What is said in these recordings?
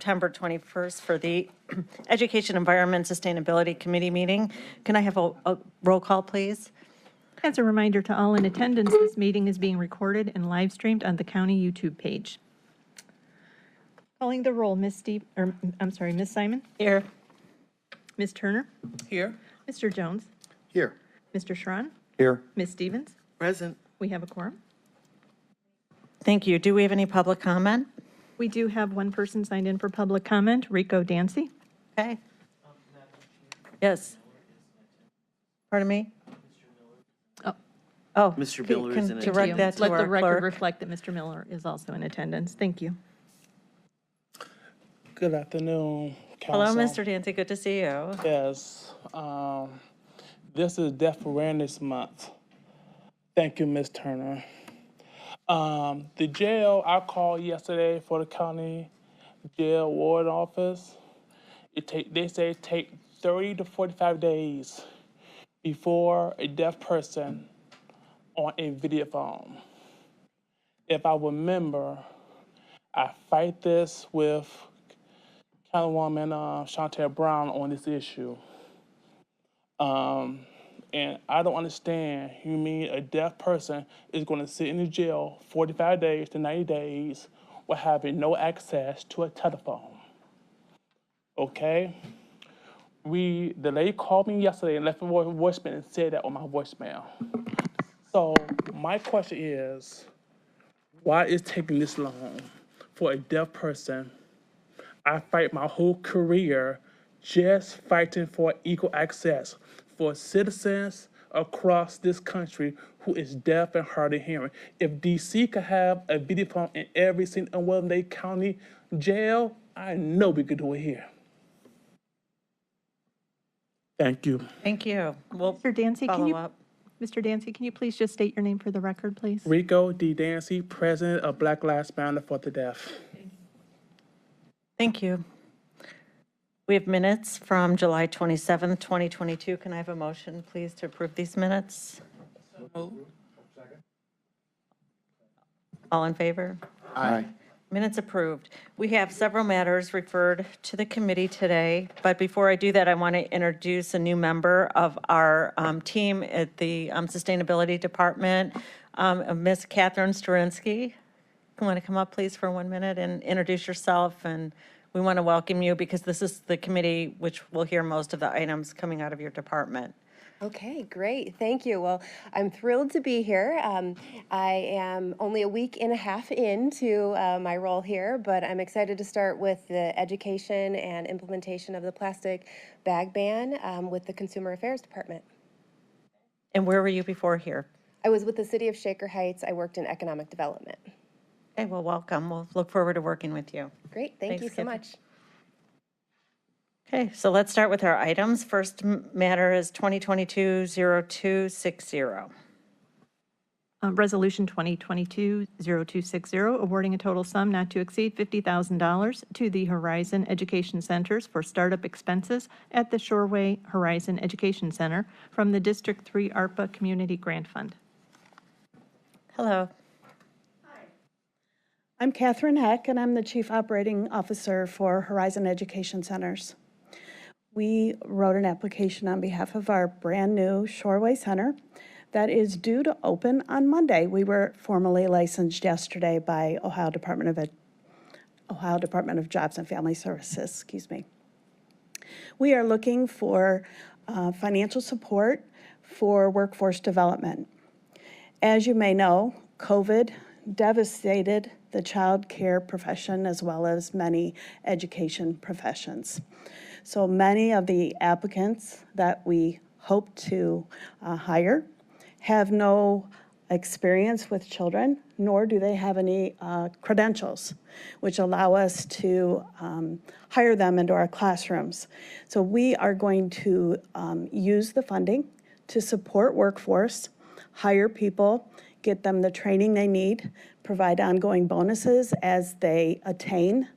September 21st for the Education, Environment, Sustainability Committee meeting. Can I have a roll call, please? As a reminder to all in attendance, this meeting is being recorded and live streamed on the county YouTube page. Calling the roll, Ms. Simon? Here. Ms. Turner? Here. Mr. Jones? Here. Mr. Schron? Here. Ms. Stevens? Present. We have a quorum. Thank you. Do we have any public comment? We do have one person signed in for public comment, Rico Dancy. Okay. Yes. Pardon me? Oh, Mr. Miller is in can attendance. direct that to Let our the record clerk. reflect that Mr. Miller is also in attendance. Thank you. Good afternoon, Hello, Council. Mr. Dancy. Good to see you. Yes, this is Deaf Awareness Month. Thank you, Ms. Turner. The jail I called yesterday for the county jail ward office, they say it take 30 to 45 days before a deaf person on a video phone. If I remember, I fight this with Councilwoman Chantel Brown on this issue. And I don't understand, you mean a deaf person is going to sit in the jail 45 days to 90 days with having no access to a telephone, okay? The lady called me yesterday and left a voicemail and said that on my voicemail. So my question is, why is it taking this long for a deaf person? I fight my whole career just fighting for equal access for citizens across this country who is deaf and hard of hearing. If DC could have a video phone in every single one of their county jail, I know we could do it here. Thank you. Thank you. We'll Mr. Dancy, follow up. Mr. Dancy, can you please just state your name for the record, please? Rico D. Dancy, President of Black Lives Matter for the Deaf. Thank you. We have minutes from July 27th, 2022. Can I have a motion, please, to approve these minutes? All in favor? Aye. Minutes approved. We have several matters referred to the committee today, but before I do that, I want to introduce a new member of our team at the Sustainability Department, Ms. Catherine Storinsky. You want to come up, please, for 1 minute and introduce yourself, and we want to welcome you because this is the committee which will hear most of the items coming out of your department. Okay, great. Thank you. Well, I'm thrilled to be here. I am only a week and a half into my role here, but I'm excited to start with the education and implementation of the plastic bag ban with the Consumer Affairs Department. And where were you before here? I was with the City of Shaker Heights. I worked in economic development. Okay, well, welcome. We'll look forward to working with you. Great. Thank you so Catherine. much. Okay, so let's start with our items. First matter is 2022-0260. Resolution 2022-0260, awarding a total sum not to exceed $50,000 to the Horizon Education Centers for startup expenses at the Shoreway Horizon Education Center from the District 3 Arpa Community Grant Fund. Hello. I'm Catherine Heck, and I'm the Chief Operating Officer for Horizon Education Centers. We wrote an application on behalf of our brand new Shoreway Center that is due to open on Monday. We were formally licensed yesterday by Ohio Department of Jobs and Family Services, excuse me. We are looking for financial support for workforce development. As you may know, COVID devastated the child care profession as well as many education professions. So many of the applicants that we hope to hire have no experience with children, nor do they have any credentials, which allow us to hire them into our classrooms. So we are going to use the funding to support workforce, hire people, get them the training they need, provide ongoing bonuses as they attain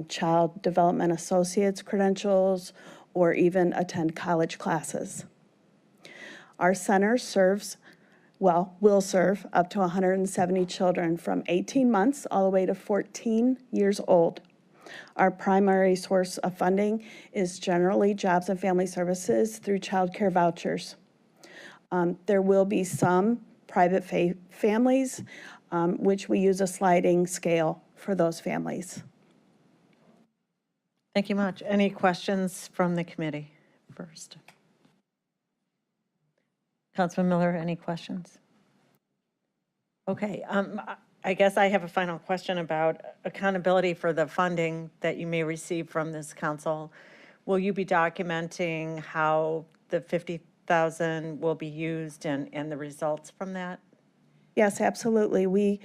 child development associates credentials or even attend college classes. Our center will serve up to 170 children from 18 months all the way to 14 years old. Our primary source of funding is generally Jobs and Family Services through child care vouchers. There will be some private families, which we use a sliding scale for those families. Thank you much. Any questions from the committee first? Councilman Miller, any questions? Okay, I guess I have a final question about accountability for the funding that you may receive from this council. Will you be documenting how the 50,000 will be used and the results from that? Yes, absolutely. We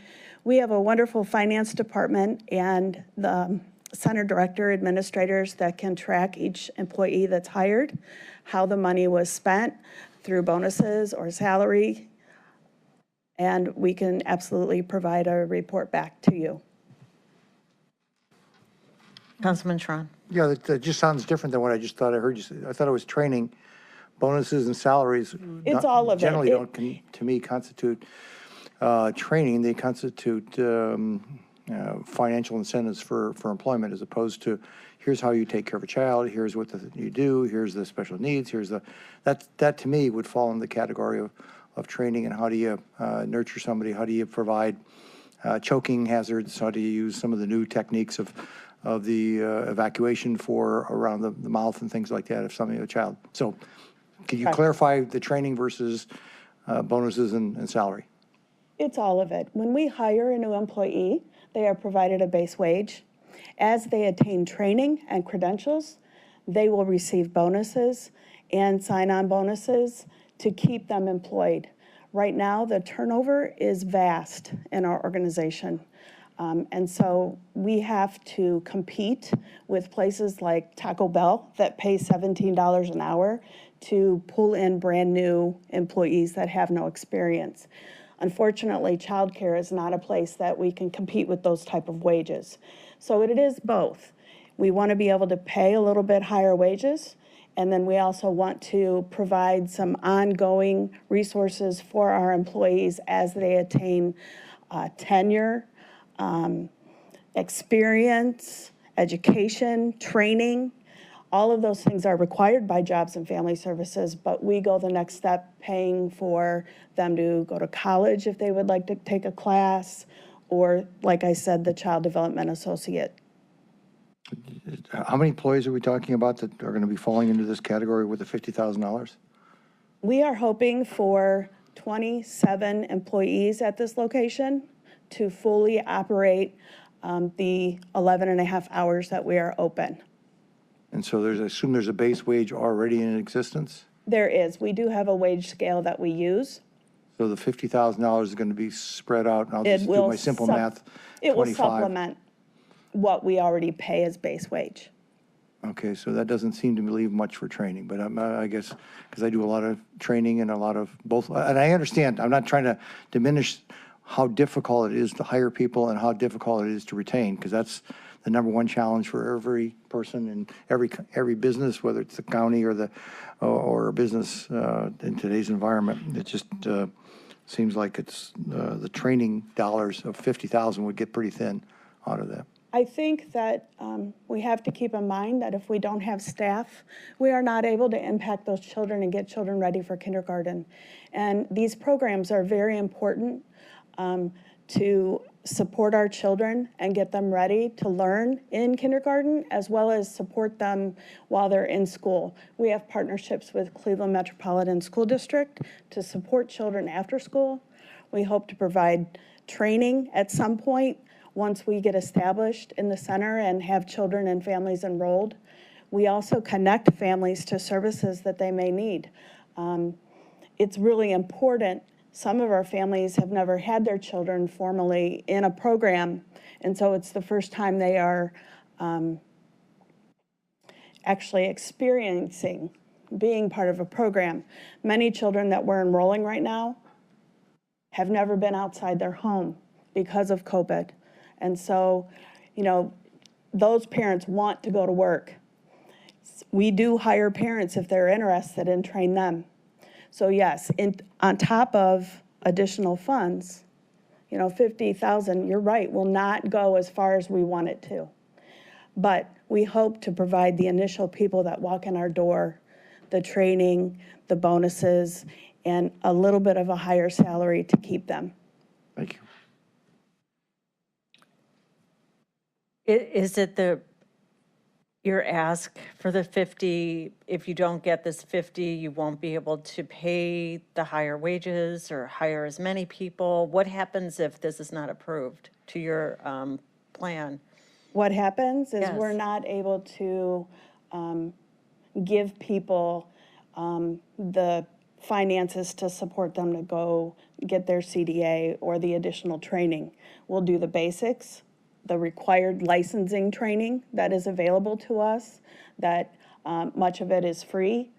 have a wonderful finance department and the center director administrators that can track each employee that's hired, how the money was spent through bonuses or salary, and we can absolutely provide a report back to you. Councilman Schron. Yeah, that just sounds different than what I just thought I heard you say. I thought it was training, bonuses and salaries. It's all of it. Generally don't, to me, constitute training. They constitute financial incentives for employment, as opposed to here's how you take care of a child, here's what you do, here's the special needs, here's the, that to me would fall in the category of training. And how do you nurture somebody? How do you provide choking hazards? How do you use some of the new techniques of the evacuation for around the mouth and things like that if something, a child. So could you clarify the training versus bonuses and salary? It's all of it. When we hire a new employee, they are provided a base wage. As they attain training and credentials, they will receive bonuses and sign-on bonuses to keep them employed. Right now, the turnover is vast in our organization. And so we have to compete with places like Taco Bell that pay $17 an hour to pull in brand new employees that have no experience. Unfortunately, childcare is not a place that we can compete with those type of wages. So it is both. We want to be able to pay a little bit higher wages, and then we also want to provide some ongoing resources for our employees as they attain tenure, experience, education, training. All of those things are required by Jobs and Family Services, but we go the next step, paying for them to go to college if they would like to take a class, or, like I said, the Child Development Associate. How many employees are we talking about that are going to be falling into this category with the $50,000? We are hoping for 27 employees at this location to fully operate the 11 and a half hours that we are open. And so I assume there's a base wage already in existence? There is. We do have a wage scale that we use. So the $50,000 is going to be spread out, and I'll just do my simple math, 25. It will supplement what we already pay as base wage. Okay, so that doesn't seem to leave much for training, but I guess, because I do a lot of training and a lot of both, and I understand, I'm not trying to diminish how difficult it is to hire people and how difficult it is to retain, because that's the number one challenge for every person in every business, whether it's the county or a business in today's environment. It just seems like it's the training dollars of $50,000 would get pretty thin out of that. I think that we have to keep in mind that if we don't have staff, we are not able to impact those children and get children ready for kindergarten. And these programs are very important to support our children and get them ready to learn in kindergarten, as well as support them while they're in school. We have partnerships with Cleveland Metropolitan School District to support children after school. We hope to provide training at some point once we get established in the center and have children and families enrolled. We also connect families to services that they may need. It's really important. Some of our families have never had their children formally in a program, and so it's the first time they are actually experiencing being part of a program. Many children that we're enrolling right now have never been outside their home because of COVID. And so, you know, those parents want to go to work. We do hire parents if they're interested and train them. So yes, on top of additional funds, you know, $50,000, you're right, will not go as far as we want it to. But we hope to provide the initial people that walk in our door, the training, the bonuses, and a little bit of a higher salary to keep them. Thank you. Is it your ask for the 50, if you don't get this 50, you won't be able to pay the higher wages or hire as many people? What happens if this is not approved to your plan? What happens is Yes. we're not able to give people the finances to support them to go get their CDA or the additional training. We'll do the basics, the required licensing training that is available to us, that much of it is free,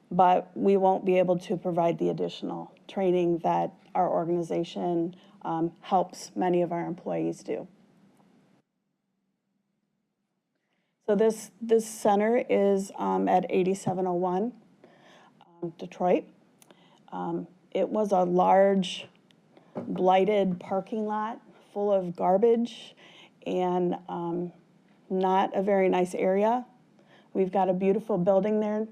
but we won't be able to provide the additional training that our organization helps many of our employees do. So this center is at 8701 Detroit. It was a large blighted parking lot full of garbage and not a very nice area. We've got a beautiful building there,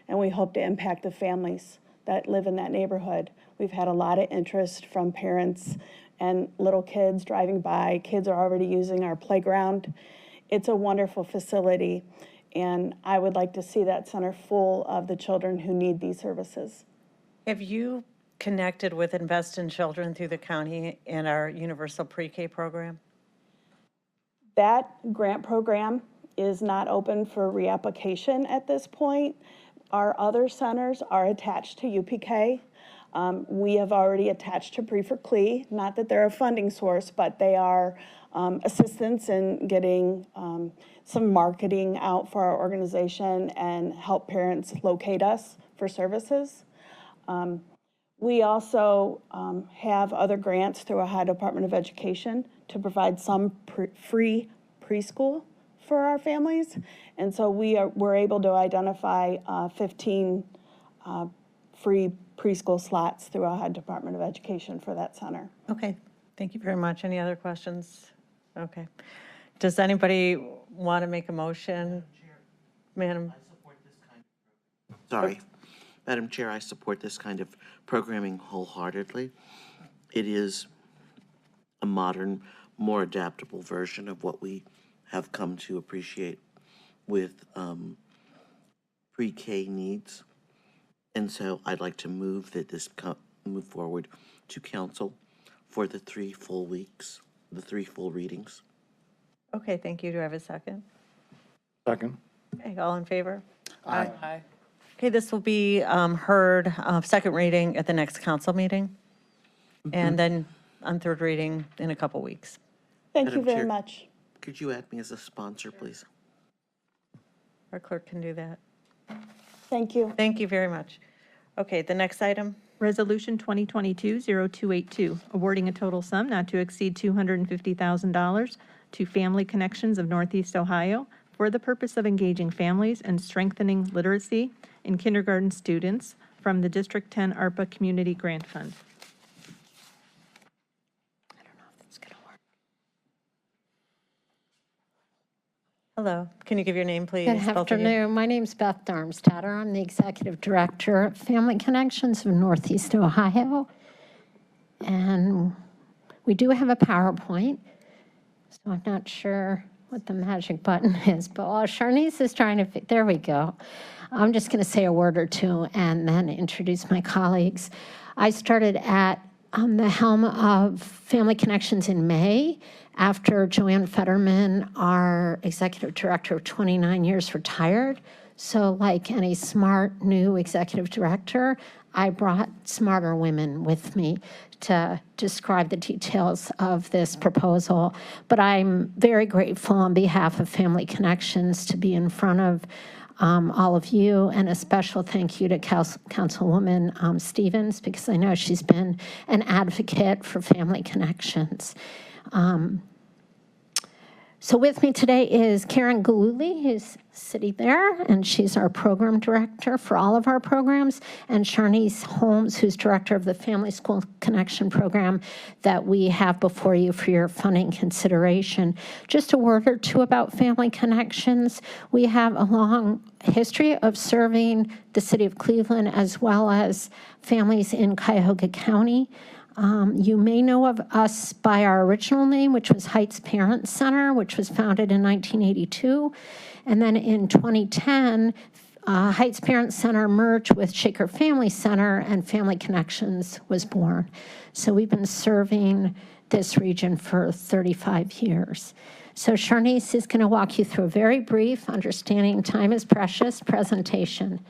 and we hope to impact the families that live in that neighborhood. We've had a lot of interest from parents and little kids driving by. Kids are already using our playground. It's a wonderful facility, and I would like to see that center full of the children who need these services. Have you connected with Invest in Children through the county and our universal pre-K program? That grant program is not open for reapplication at this point. Our other centers are attached to UPK. We have already attached to Pre-for-CLE, not that they're a funding source, but they are assistance in getting some marketing out for our organization and help parents locate us for services. We also have other grants through Ohio Department of Education to provide some free preschool for our families. And so we're able to identify 15 free preschool slots through Ohio Department of Education for that center. Okay, thank you very much. Any other questions? Okay. Does anybody want to make a motion? Madam? Sorry. Madam Chair, I support this kind of programming wholeheartedly. It is a modern, more adaptable version of what we have come to appreciate with pre-K needs. And so I'd like to move that this move forward to council for the 3 full weeks, the 3 full readings. Okay, thank you. Do I have a second? Second. Okay, all in favor? Aye. Okay, this will be heard, second reading at the next council meeting, and then on third reading in a couple weeks. Thank you Madam very Chair. much. Could you add me as a sponsor, please? Our clerk can do that. Thank you. Thank you very much. Okay, the next item. Resolution 2022-0282, awarding a total sum not to exceed $250,000 to Family Connections of Northeast Ohio for the purpose of engaging families and strengthening literacy in kindergarten students from the District 10 Arpa Community Grant Fund. Hello, can you give your name, please? Good both of you? afternoon. My name's Beth Darmstadter. I'm the Executive Director of Family Connections of Northeast Ohio. And we do have a PowerPoint, so I'm not sure what the magic button is, but while Charnice is trying to, there we go. I'm just going to say a word or two and then introduce my colleagues. I started at the helm of Family Connections in May after Joanne Fetterman, our executive director of 29 years, retired. So like any smart new executive director, I brought smarter women with me to describe the details of this proposal. But I'm very grateful on behalf of Family Connections to be in front of all of you, and a special thank you to Councilwoman Stevens, because I know she's been an advocate for Family Connections. So with me today is Karen Galuli, who's sitting there, and she's our program director for all of our programs, and Sharnice Holmes, who's director of the Family School Connection program that we have before you for your funding consideration. Just a word or two about Family Connections. We have a long history of serving the city of Cleveland as well as families in Cuyahoga County. You may know of us by our original name, which was Heights Parent Center, which was founded in 1982. And then in 2010, Heights Parent Center merged with Shaker Family Center, and Family Connections was born. So we've been serving this region for 35 years. So Sharnice is going to walk you through a very brief, understanding time is precious presentation.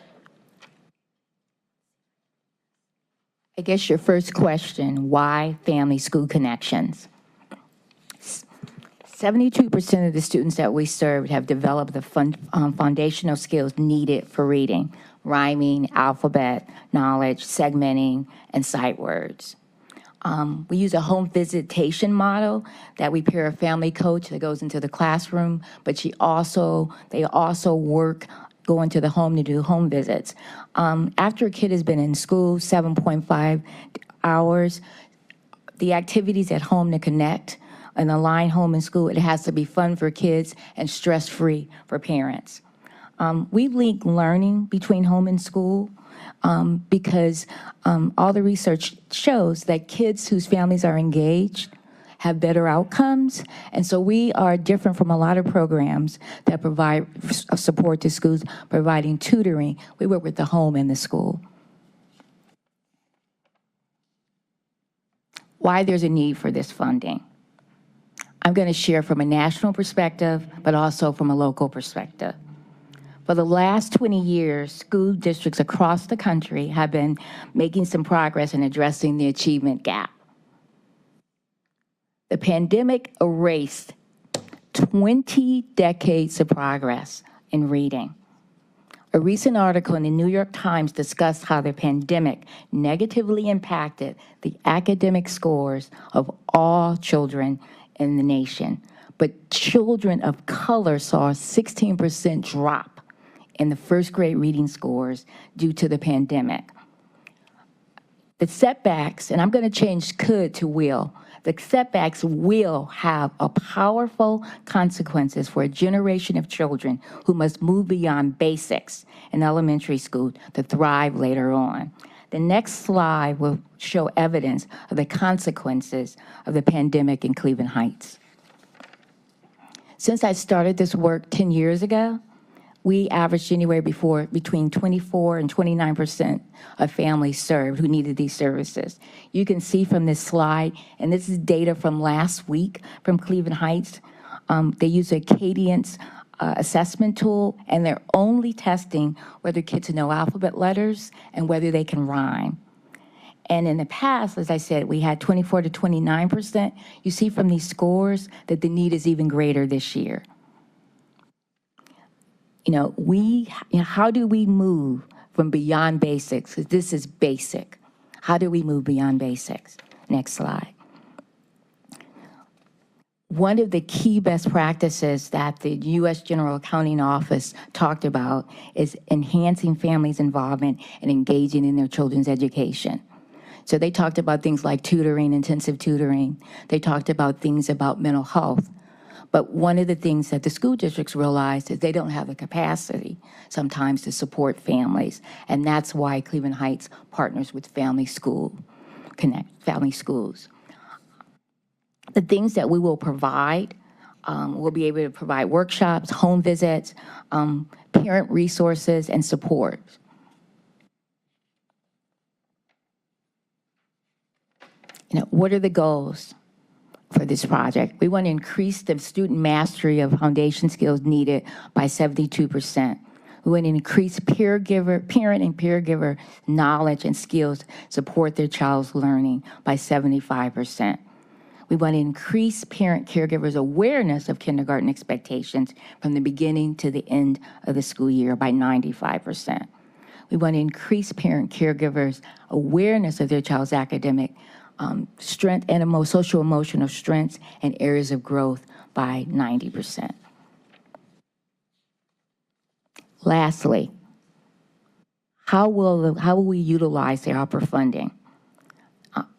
I guess your first question, why Family School Connections? 72% of the students that we served have developed the foundational skills needed for reading, rhyming, alphabet, knowledge, segmenting, and sight words. We use a home visitation model that we pair a family coach that goes into the classroom, but they also go into the home to do home visits. After a kid has been in school 7.5 hours, the activities at home to connect and align home and school, it has to be fun for kids and stress-free for parents. We link learning between home and school because all the research shows that kids whose families are engaged have better outcomes. And so we are different from a lot of programs that provide support to schools, providing tutoring. We work with the home and the school. Why there's a need for this funding. I'm going to share from a national perspective, but also from a local perspective. For the last 20 years, school districts across the country have been making some progress in addressing the achievement gap. The pandemic erased 20 decades of progress in reading. A recent article in the New York Times discussed how the pandemic negatively impacted the academic scores of all children in the nation. But children of color saw a 16% drop in the first grade reading scores due to the pandemic. The setbacks, and I'm going to change could to will, the setbacks will have a powerful consequences for a generation of children who must move beyond basics in elementary school to thrive later on. The next slide will show evidence of the consequences of the pandemic in Cleveland Heights. Since I started this work 10 years ago, we averaged anywhere between 24 and 29% of families served who needed these services. You can see from this slide, and this is data from last week from Cleveland Heights. They use a cadence assessment tool, and they're only testing whether kids know alphabet letters and whether they can rhyme. And in the past, as I said, we had 24 to 29%. You see from these scores that the need is even greater this year. How do we move from beyond basics? 'Cause this is basic. How do we move beyond basics? Next slide. One of the key best practices that the U.S. General Accounting Office talked about is enhancing families' involvement and engaging in their children's education. So they talked about things like tutoring, intensive tutoring. They talked about things about mental health. But one of the things that the school districts realized is they don't have the capacity sometimes to support families. And that's why Cleveland Heights partners with Family Schools. The things that we will provide, we'll be able to provide workshops, home visits, parent resources, and support. What are the goals for this project? We want to increase the student mastery of foundation skills needed by 72%. We want to increase parent and caregiver knowledge and skills support their child's learning by 75%. We want to increase parent caregivers' awareness of kindergarten expectations from the beginning to the end of the school year by 95%. We want to increase parent caregivers' awareness of their child's academic strength and social emotional strengths and areas of growth by 90%. Lastly, how will we utilize the Arpa funding?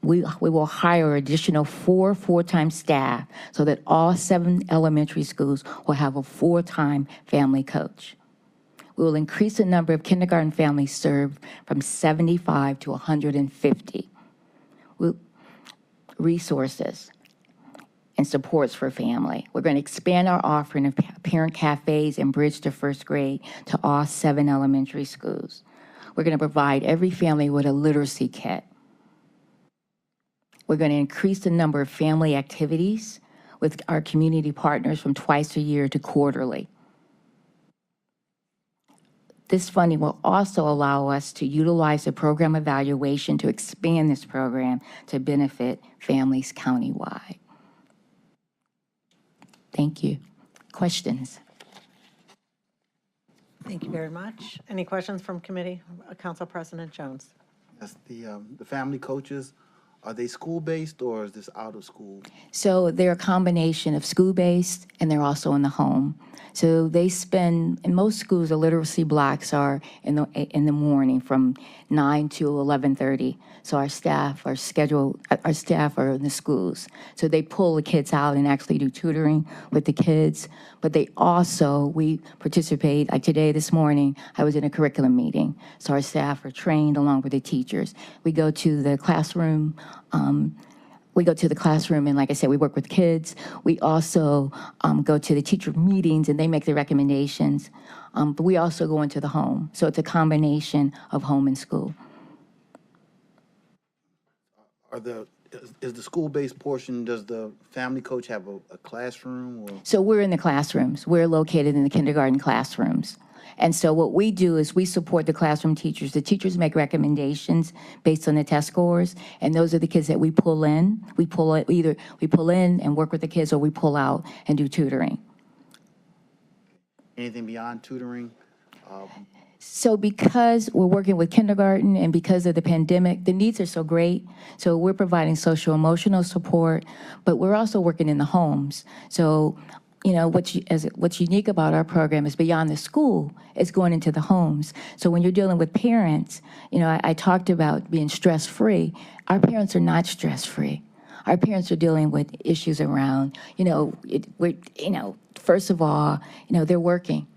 We will hire additional 4 full-time staff so that all 7 elementary schools will have a full-time family coach. We will increase the number of kindergarten families served from 75 to 150. Resources and supports for family. We're going to expand our offering of parent cafes and bridge to first grade to all 7 elementary schools. We're going to provide every family with a literacy kit. We're going to increase the number of family activities with our community partners from twice a year to quarterly. This funding will also allow us to utilize the program evaluation to expand this program to benefit families countywide. Thank you. Questions? Thank you very much. Any questions from committee? Council President Jones. Yes, the family coaches, are they school-based or is this out of school? So they're a combination of school-based and they're also in the home. So they spend, in most schools, the literacy blocks are in the morning from 9 to 11:30. So our staff are in the schools. So they pull the kids out and actually do tutoring with the kids. But we participate, like today, this morning, I was in a curriculum meeting. So our staff are trained along with the teachers. We go to the classroom, and like I said, we work with kids. We also go to the teacher meetings and they make the recommendations. But we also go into the home. So it's a combination of home and school. Is the school-based portion, does the family coach have a classroom? Or? So we're in the classrooms. We're located in the kindergarten classrooms. And so what we do is we support the classroom teachers. The teachers make recommendations based on the test scores, and those are the kids that we pull in. We pull in and work with the kids, or we pull out and do tutoring. Anything beyond tutoring? So because we're working with kindergarten and because of the pandemic, the needs are so great. So we're providing social emotional support, but we're also working in the homes. So what's unique about our program is beyond the school, it's going into the homes. So when you're dealing with parents, I talked about being stress-free. Our parents are not stress-free. Our parents are dealing with issues around, first of all, they're working,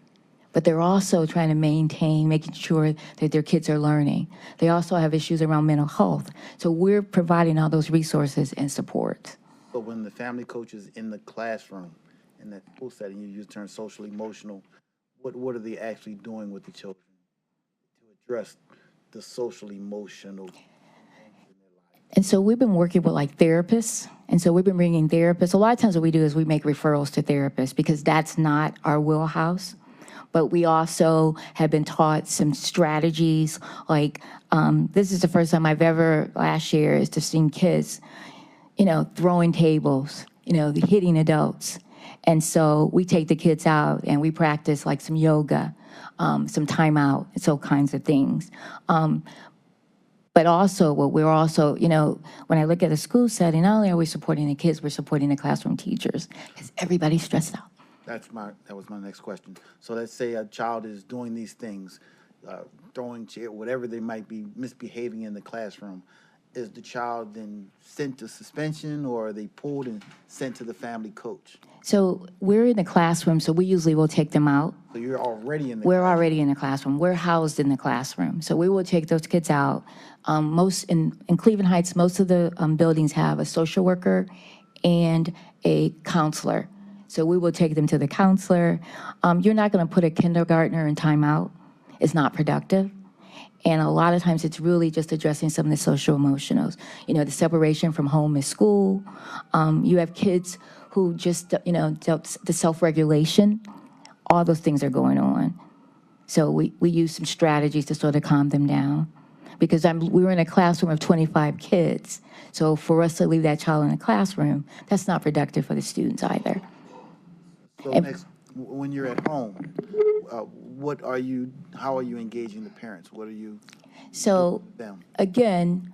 but they're also trying to making sure that their kids are learning. They also have issues around mental health. So we're providing all those resources and support. But when the family coach is in the classroom, in that school setting, you use the term social emotional. What are they actually doing with the children to address the social emotional? And so we've been working with therapists. And so we've been bringing therapists. A lot of times what we do is we make referrals to therapists because that's not our wheelhouse. But we also have been taught some strategies this is the first time I've ever last year is to see kids, throwing tables, hitting adults. And so we take the kids out and we practice some yoga, some timeout, and so kinds of things. But also, when I look at a school setting, not only are we supporting the kids, we're supporting the classroom teachers because everybody's stressed out. That was my next question. So let's say a child is doing these things, throwing chair, whatever they might be misbehaving in the classroom. Is the child then sent to suspension, or are they pulled and sent to the family coach? So we're in the classroom, so we usually will take them out. So you're already in the We're already in the classroom. We're housed in the classroom. So we will take those kids out. In Cleveland Heights, most of the buildings have a social worker and a counselor. So we will take them to the counselor. You're not going to put a kindergartner in timeout. It's not productive. And a lot of times it's really just addressing some of the social emotionals. The separation from home and school. You have kids who just, the self-regulation. All those things are going on. So we use some strategies to sort of calm them down. Because we were in a classroom of 25 kids. So for us to leave that child in the classroom, that's not productive for the students either. So next, when you're at home, how are you engaging the parents? What are you So doing with them? again,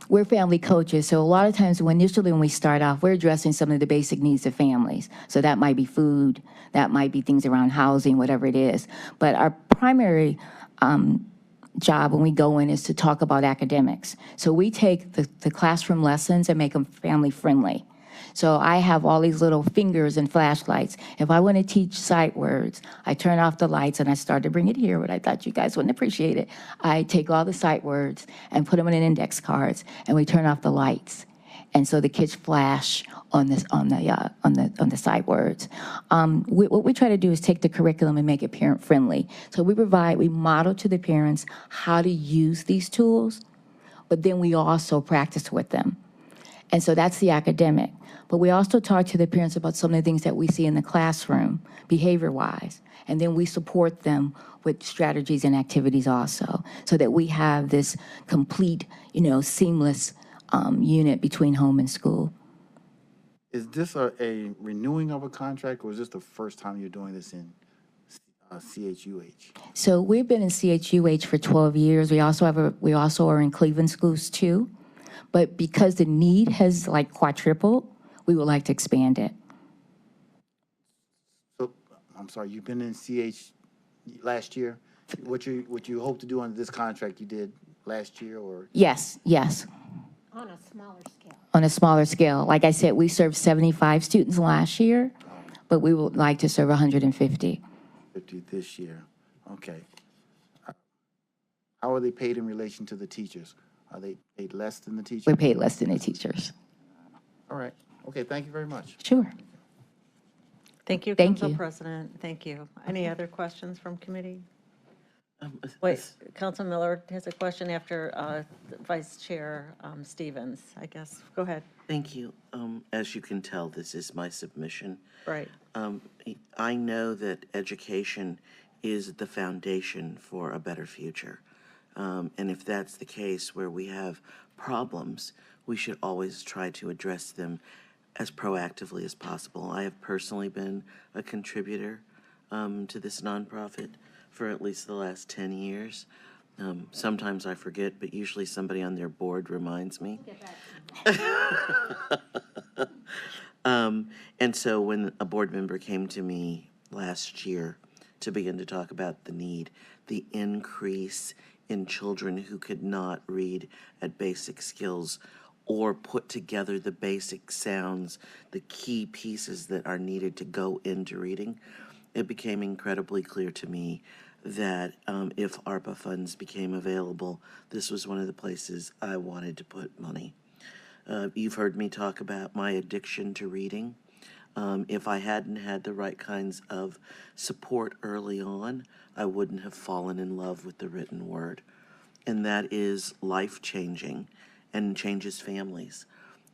we're family coaches, so a lot of times initially when we start off, we're addressing some of the basic needs of families. So that might be food, that might be things around housing, whatever it is. But our primary job when we go in is to talk about academics. So we take the classroom lessons and make them family friendly. So I have all these little fingers and flashlights. If I want to teach sight words, I turn off the lights and I start to bring it here, but I thought you guys wouldn't appreciate it. I take all the sight words and put them in index cards, and we turn off the lights. And so the kids flash on the sight words. What we try to do is take the curriculum and make it parent friendly. So we model to the parents how to use these tools, but then we also practice with them. And so that's the academic. But we also talk to the parents about some of the things that we see in the classroom, behavior-wise. And then we support them with strategies and activities also, so that we have this complete, seamless unit between home and school. Is this a renewing of a contract, or is this the first time you're doing this in CHUH? So we've been in CHUH for 12 years. We also are in Cleveland schools too. But because the need has quadrupled, we would like to expand it. So, I'm sorry, you've been in CH last year? What you hope to do under this contract you did last year, or? Yes. On a smaller scale. On a smaller scale. Like I said, we served 75 students last year, but we would like to serve 150. 50 this year, okay. How are they paid in relation to the teachers? Are they paid less than the teachers? We're paid less than the teachers. All right, okay, thank you very much. Sure. Thank you, Thank Council you. President. Thank you. Any other questions from committee? Um, Wait, Council Miller has a question after Vice Chair Stevens, I guess. Go ahead. Thank you. As you can tell, this is my submission. Right. I know that education is the foundation for a better future. And if that's the case where we have problems, we should always try to address them as proactively as possible. I have personally been a contributor to this nonprofit for at least the last 10 years. Sometimes I forget, but usually somebody on their board reminds me. And so when a board member came to me last year to begin to talk about the need, the increase in children who could not read at basic skills or put together the basic sounds, the key pieces that are needed to go into reading, it became incredibly clear to me that if ARPA funds became available, this was one of the places I wanted to put money. You've heard me talk about my addiction to reading. If I hadn't had the right kinds of support early on, I wouldn't have fallen in love with the written word. And that is life-changing and changes families.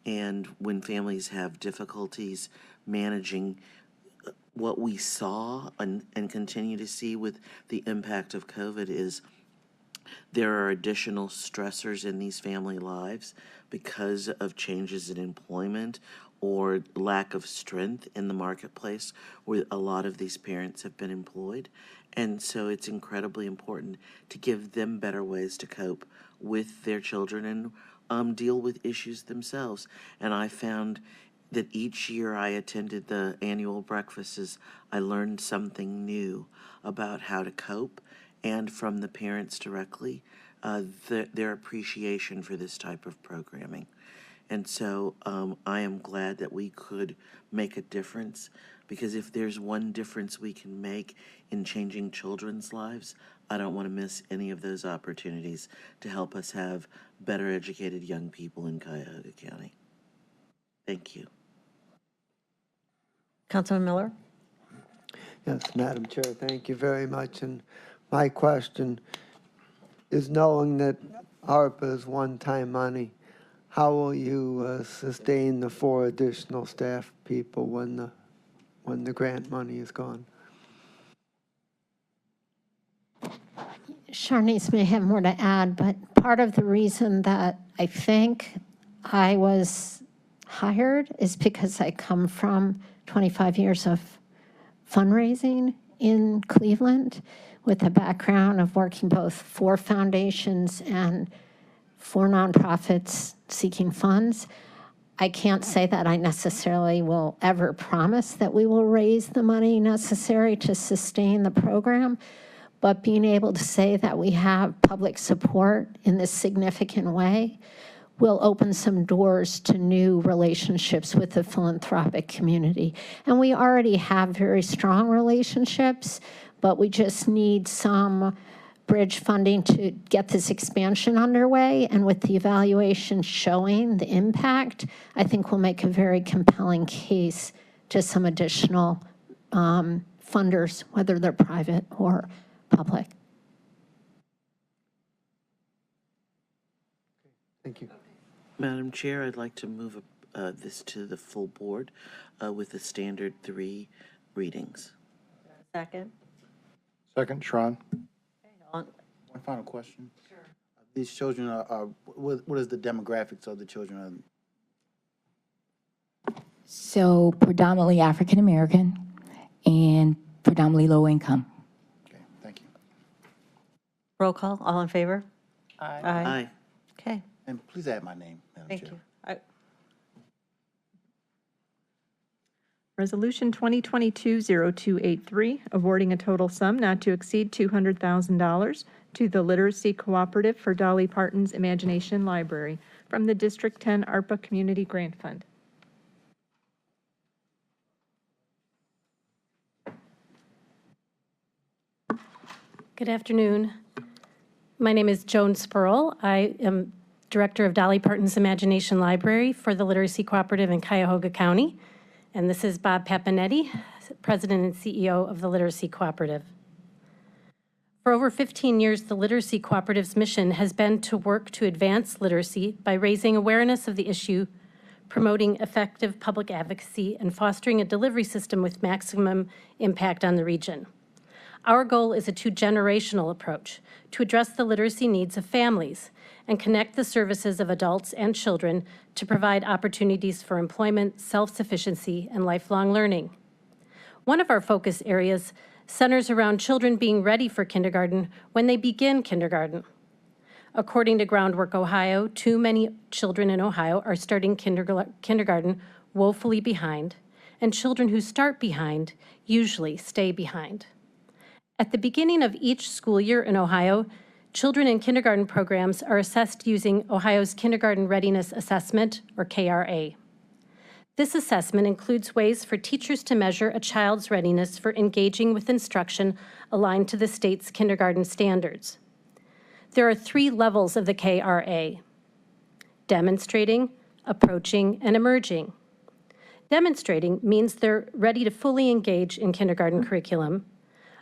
And when families have difficulties managing what we saw and continue to see with the impact of COVID is there are additional stressors in these family lives because of changes in employment or lack of strength in the marketplace where a lot of these parents have been employed. And so it's incredibly important to give them better ways to cope with their children and deal with issues themselves. And I found that each year I attended the annual breakfasts, I learned something new about how to cope, and from the parents directly, their appreciation for this type of programming. And so I am glad that we could make a difference, because if there's one difference we can make in changing children's lives, I don't want to miss any of those opportunities to help us have better educated young people in Cuyahoga County. Thank you. Councilman Miller? Yes, Madam Chair, thank you very much. And my question is, knowing that ARPA is one-time money, how will you sustain the 4 additional staff people when the grant money is gone? Charnice may have more to add, but part of the reason that I think I was hired is because I come from 25 years of fundraising in Cleveland with a background of working both for foundations and for nonprofits seeking funds. I can't say that I necessarily will ever promise that we will raise the money necessary to sustain the program, but being able to say that we have public support in this significant way will open some doors to new relationships with the philanthropic community. And we already have very strong relationships, but we just need some bridge funding to get this expansion underway. And with the evaluation showing the impact, I think we'll make a very compelling case to some additional funders, whether they're private or public. Thank you. Madam Chair, I'd like to move this to the full board with the standard 3 readings. Second. Second, Sharon. One final question. Sure. These children are what is the demographics of the children? So predominantly African American and predominantly low income. Okay, thank you. Roll call, all in favor? Aye. Aye. Okay, And please add my name, Madam thank Chair. you. Resolution 2022-0283, awarding a total sum not to exceed $200,000 to the Literacy Cooperative for Dolly Parton's Imagination Library from the District 10 ARPA Community Grant Fund. Good afternoon. My name is Joan Spurl. I am Director of Dolly Parton's Imagination Library for the Literacy Cooperative in Cuyahoga County. And this is Bob Papinetti, President and CEO of the Literacy Cooperative. For over 15 years, the Literacy Cooperative's mission has been to work to advance literacy by raising awareness of the issue, promoting effective public advocacy, and fostering a delivery system with maximum impact on the region. Our goal is a 2-generational approach to address the literacy needs of families and connect the services of adults and children to provide opportunities for employment, self-sufficiency, and lifelong learning. One of our focus areas centers around children being ready for kindergarten when they begin kindergarten. According to Groundwork Ohio, too many children in Ohio are starting kindergarten woefully behind, and children who start behind usually stay behind. At the beginning of each school year in Ohio, children in kindergarten programs are assessed using Ohio's Kindergarten Readiness Assessment, or KRA. This assessment includes ways for teachers to measure a child's readiness for engaging with instruction aligned to the state's kindergarten standards. There are 3 levels of the KRA: demonstrating, approaching, and emerging. Demonstrating means they're ready to fully engage in kindergarten curriculum.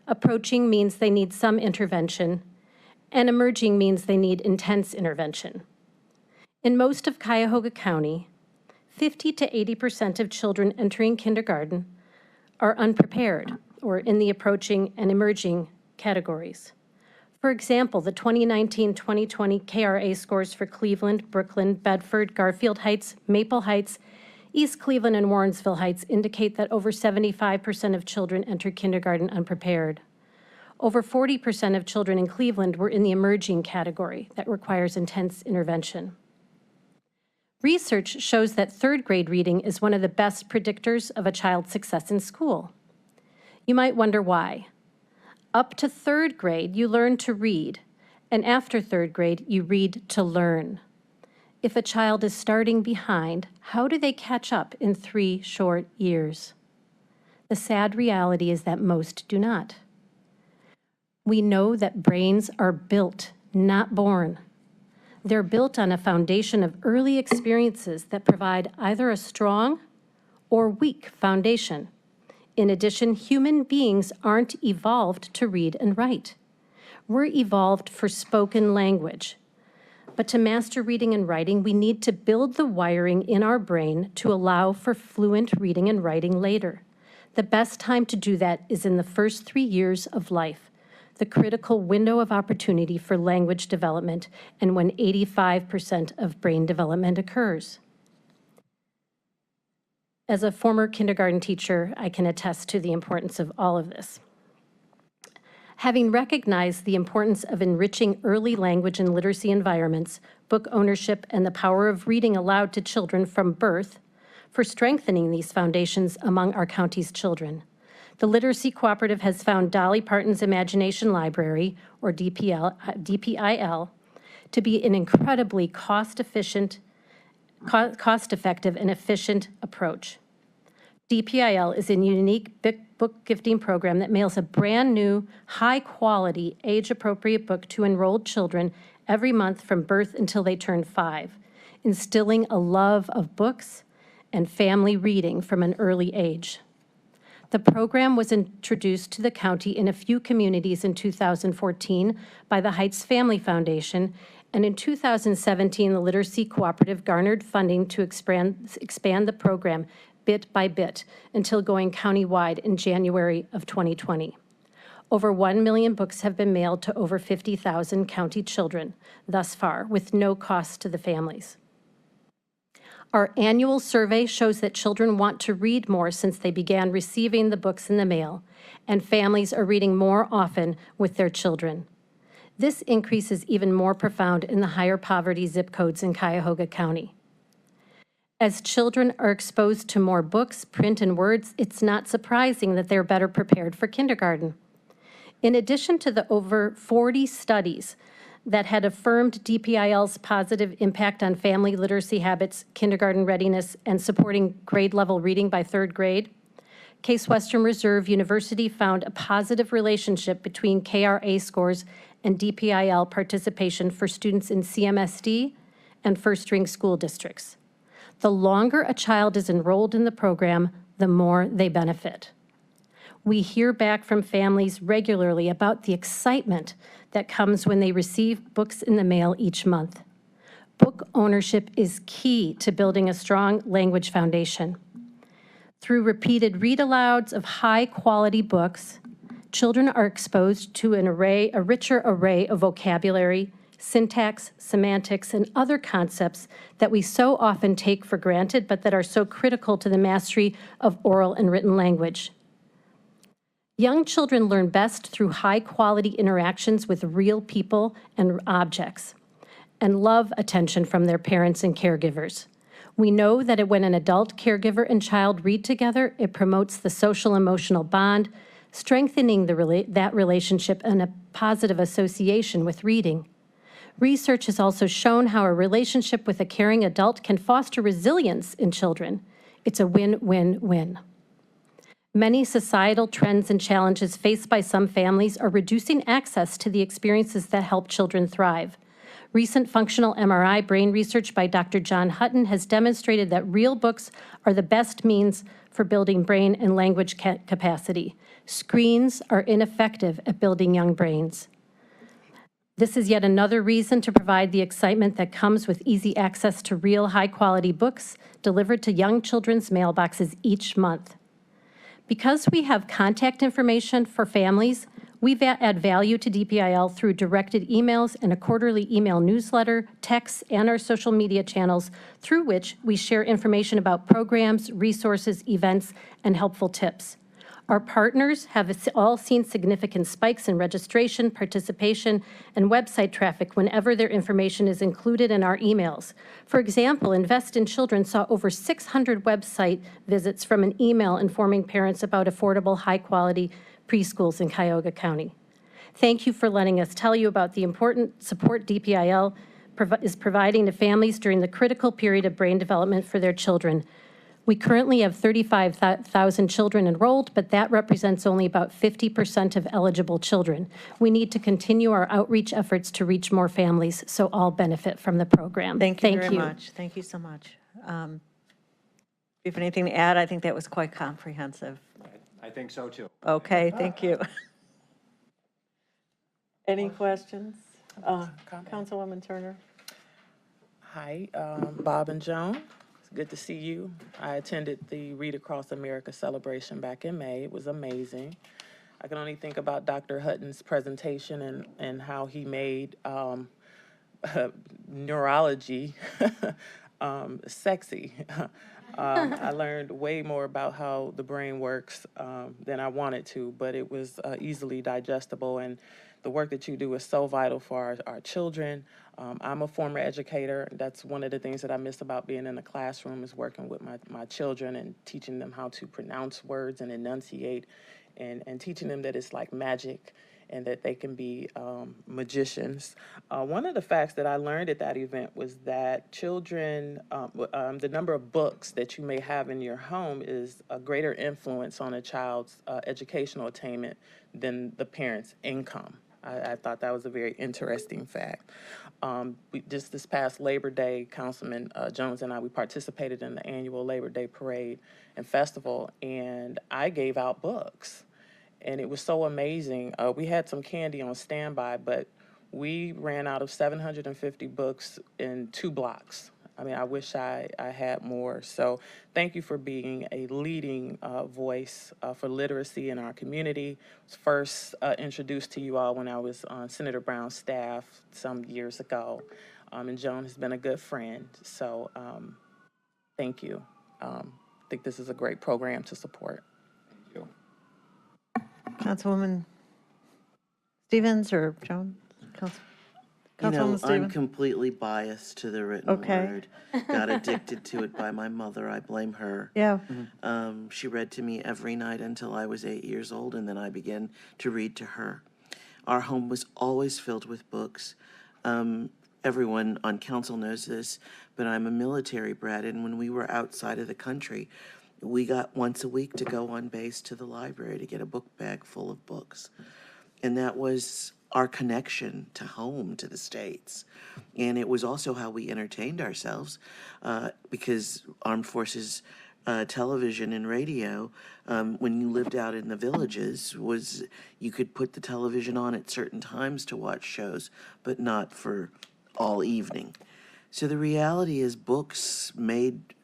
Approaching means they need some intervention, and emerging means they need intense intervention. In most of Cuyahoga County, 50 to 80% of children entering kindergarten are unprepared or in the approaching and emerging categories. For example, the 2019-2020 KRA scores for Cleveland, Brookland, Bedford, Garfield Heights, Maple Heights, East Cleveland, and Warrensville Heights indicate that over 75% of children entered kindergarten unprepared. Over 40% of children in Cleveland were in the emerging category that requires intense intervention. Research shows that 3rd grade reading is one of the best predictors of a child's success in school. You might wonder why. Up to 3rd grade, you learn to read, and after 3rd grade, you read to learn. If a child is starting behind, how do they catch up in 3 short years? The sad reality is that most do not. We know that brains are built, not born. They're built on a foundation of early experiences that provide either a strong or weak foundation. In addition, human beings aren't evolved to read and write. We're evolved for spoken language. But to master reading and writing, we need to build the wiring in our brain to allow for fluent reading and writing later. The best time to do that is in the first 3 years of life, the critical window of opportunity for language development and when 85% of brain development occurs. As a former kindergarten teacher, I can attest to the importance of all of this. Having recognized the importance of enriching early language and literacy environments, book ownership, and the power of reading aloud to children from birth, for strengthening these foundations among our county's children, the Literacy Cooperative has found Dolly Parton's Imagination Library, or DPIL, to be an incredibly cost-effective and efficient approach. DPIL is a unique book gifting program that mails a brand new, high-quality, age-appropriate book to enrolled children every month from birth until they turn 5, instilling a love of books and family reading from an early age. The program was introduced to the county in a few communities in 2014 by the Heights Family Foundation, and in 2017, the Literacy Cooperative garnered funding to expand the program bit by bit until going countywide in January of 2020. Over 1 million books have been mailed to over 50,000 county children thus far, with no cost to the families. Our annual survey shows that children want to read more since they began receiving the books in the mail, and families are reading more often with their children. This increase is even more profound in the higher poverty zip codes in Cuyahoga County. As children are exposed to more books, print, and words, it's not surprising that they're better prepared for kindergarten. In addition to the over 40 studies that had affirmed DPIL's positive impact on family literacy habits, kindergarten readiness, and supporting grade-level reading by 3rd grade, Case Western Reserve University found a positive relationship between KRA scores and DPIL participation for students in CMSD and first-ring school districts. The longer a child is enrolled in the program, the more they benefit. We hear back from families regularly about the excitement that comes when they receive books in the mail each month. Book ownership is key to building a strong language foundation. Through repeated read-alouds of high-quality books, children are exposed to a richer array of vocabulary, syntax, semantics, and other concepts that we so often take for granted, but that are so critical to the mastery of oral and written language. Young children learn best through high-quality interactions with real people and objects, and love attention from their parents and caregivers. We know that when an adult caregiver and child read together, it promotes the social-emotional bond, strengthening that relationship and a positive association with reading. Research has also shown how a relationship with a caring adult can foster resilience in children. It's a win-win-win. Many societal trends and challenges faced by some families are reducing access to the experiences that help children thrive. Recent functional MRI brain research by Dr. John Hutton has demonstrated that real books are the best means for building brain and language capacity. Screens are ineffective at building young brains. This is yet another reason to provide the excitement that comes with easy access to real high-quality books delivered to young children's mailboxes each month. Because we have contact information for families, we add value to DPIL through directed emails and a quarterly email newsletter, texts, and our social media channels through which we share information about programs, resources, events, and helpful tips. Our partners have all seen significant spikes in registration, participation, and website traffic whenever their information is included in our emails. For example, Invest in Children saw over 600 website visits from an email informing parents about affordable, high-quality preschools in Cuyahoga County. Thank you for letting us tell you about the important support DPIL is providing to families during the critical period of brain development for their children. We currently have 35,000 children enrolled, but that represents only about 50% of eligible children. We need to continue our outreach efforts to reach more families so all benefit from the program. Thank you very much. Thank you so much. If you have anything to add, I think that was quite comprehensive. I think so too. Okay, thank you. Any questions? Councilwoman Turner? Hi, Bob and Joan. It's good to see you. I attended the Read Across America celebration back in May. It was amazing. I can only think about Dr. Hutton's presentation and how he made neurology sexy. I learned way more about how the brain works than I wanted to, but it was easily digestible. And the work that you do is so vital for our children. I'm a former educator. That's one of the things that I miss about being in the classroom is working with my children and teaching them how to pronounce words and enunciate and teaching them that it's like magic and that they can be magicians. One of the facts that I learned at that event was that children, the number of books that you may have in your home is a greater influence on a child's educational attainment than the parent's income. I thought that was a very interesting fact. Just this past Labor Day, Councilman Jones and I, we participated in the annual Labor Day Parade and Festival, and I gave out books. And it was so amazing. We had some candy on standby, but we ran out of 750 books in 2 blocks. I mean, I wish I had more. So thank you for being a leading voice for literacy in our community. I was first introduced to you all when I was on Senator Brown's staff some years ago. And Joan has been a good friend. So thank you. I think this is a great program to support. Councilwoman Stevens or Jones? Councilwoman I'm Stevens? completely biased to the written Okay. word. Got addicted to it by my mother. I blame her. Yeah. She read to me every night until I was 8 years old, and then I began to read to her. Our home was always filled with books. Everyone on council knows this, but I'm a military brat, and when we were outside of the country, we got once a week to go on base to the library to get a book bag full of books. And that was our connection to home, to the States. And it was also how we entertained ourselves because Armed Forces television and radio, when you lived out in the villages, was you could put the television on at certain times to watch shows, but not for all evening. So the reality is books made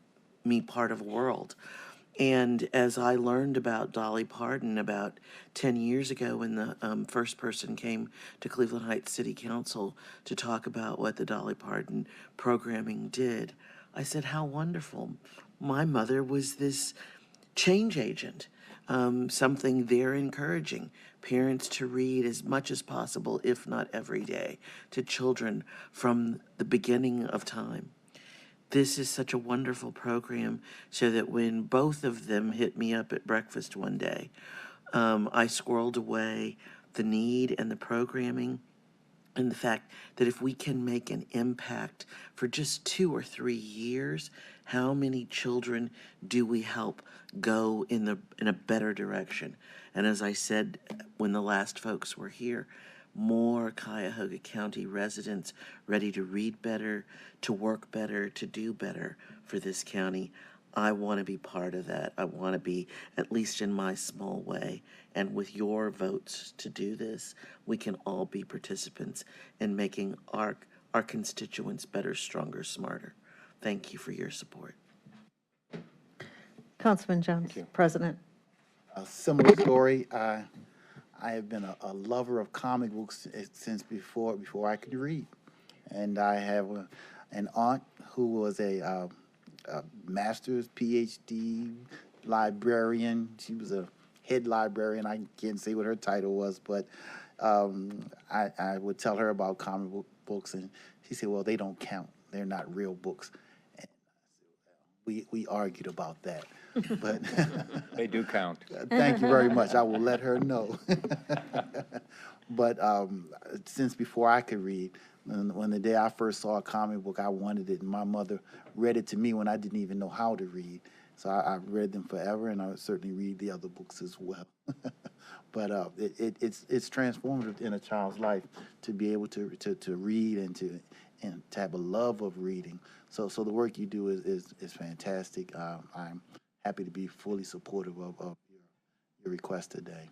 me part of a world. And as I learned about Dolly Parton about 10 years ago when the first person came to Cleveland Heights City Council to talk about what the Dolly Parton programming did, I said, how wonderful. My mother was this change agent, something very encouraging. Parents to read as much as possible, if not every day, to children from the beginning of time. This is such a wonderful program so that when both of them hit me up at breakfast one day, I squirreled away the need and the programming and the fact that if we can make an impact for just 2 or 3 years, how many children do we help go in a better direction? And as I said when the last folks were here, more Cuyahoga County residents ready to read better, to work better, to do better for this county. I want to be part of that. I want to be, at least in my small way, and with your votes to do this, we can all be participants in making our constituents better, stronger, smarter. Thank you for your support. Councilman Jones, President. A similar story. I have been a lover of comic books since before I could read. And I have an aunt who was a master's, PhD librarian. She was a head librarian. I can't say what her title was, but I would tell her about comic books, and she said, well, they don't count. They're not real books. And we argued about that. But they do count. Thank you very much. I will let her know. But since before I could read, when the day I first saw a comic book, I wanted it, and my mother read it to me when I didn't even know how to read. So I read them forever, and I would certainly read the other books as well. But it's transformative in a child's life to be able to read and to have a love of reading. So the work you do is fantastic. I'm happy to be fully supportive of your request today.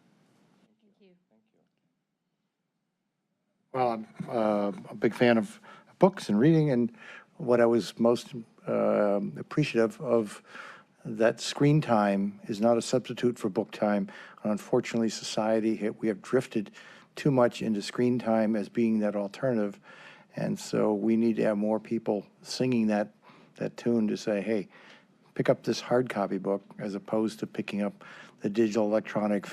Thank you. Well, I'm a big fan of books and reading, and what I was most appreciative of, that screen time is not a substitute for book time. Unfortunately, society, we have drifted too much into screen time as being that alternative, and so we need to have more people singing that tune to say, hey, pick up this hard copy book as opposed to picking up the digital electronic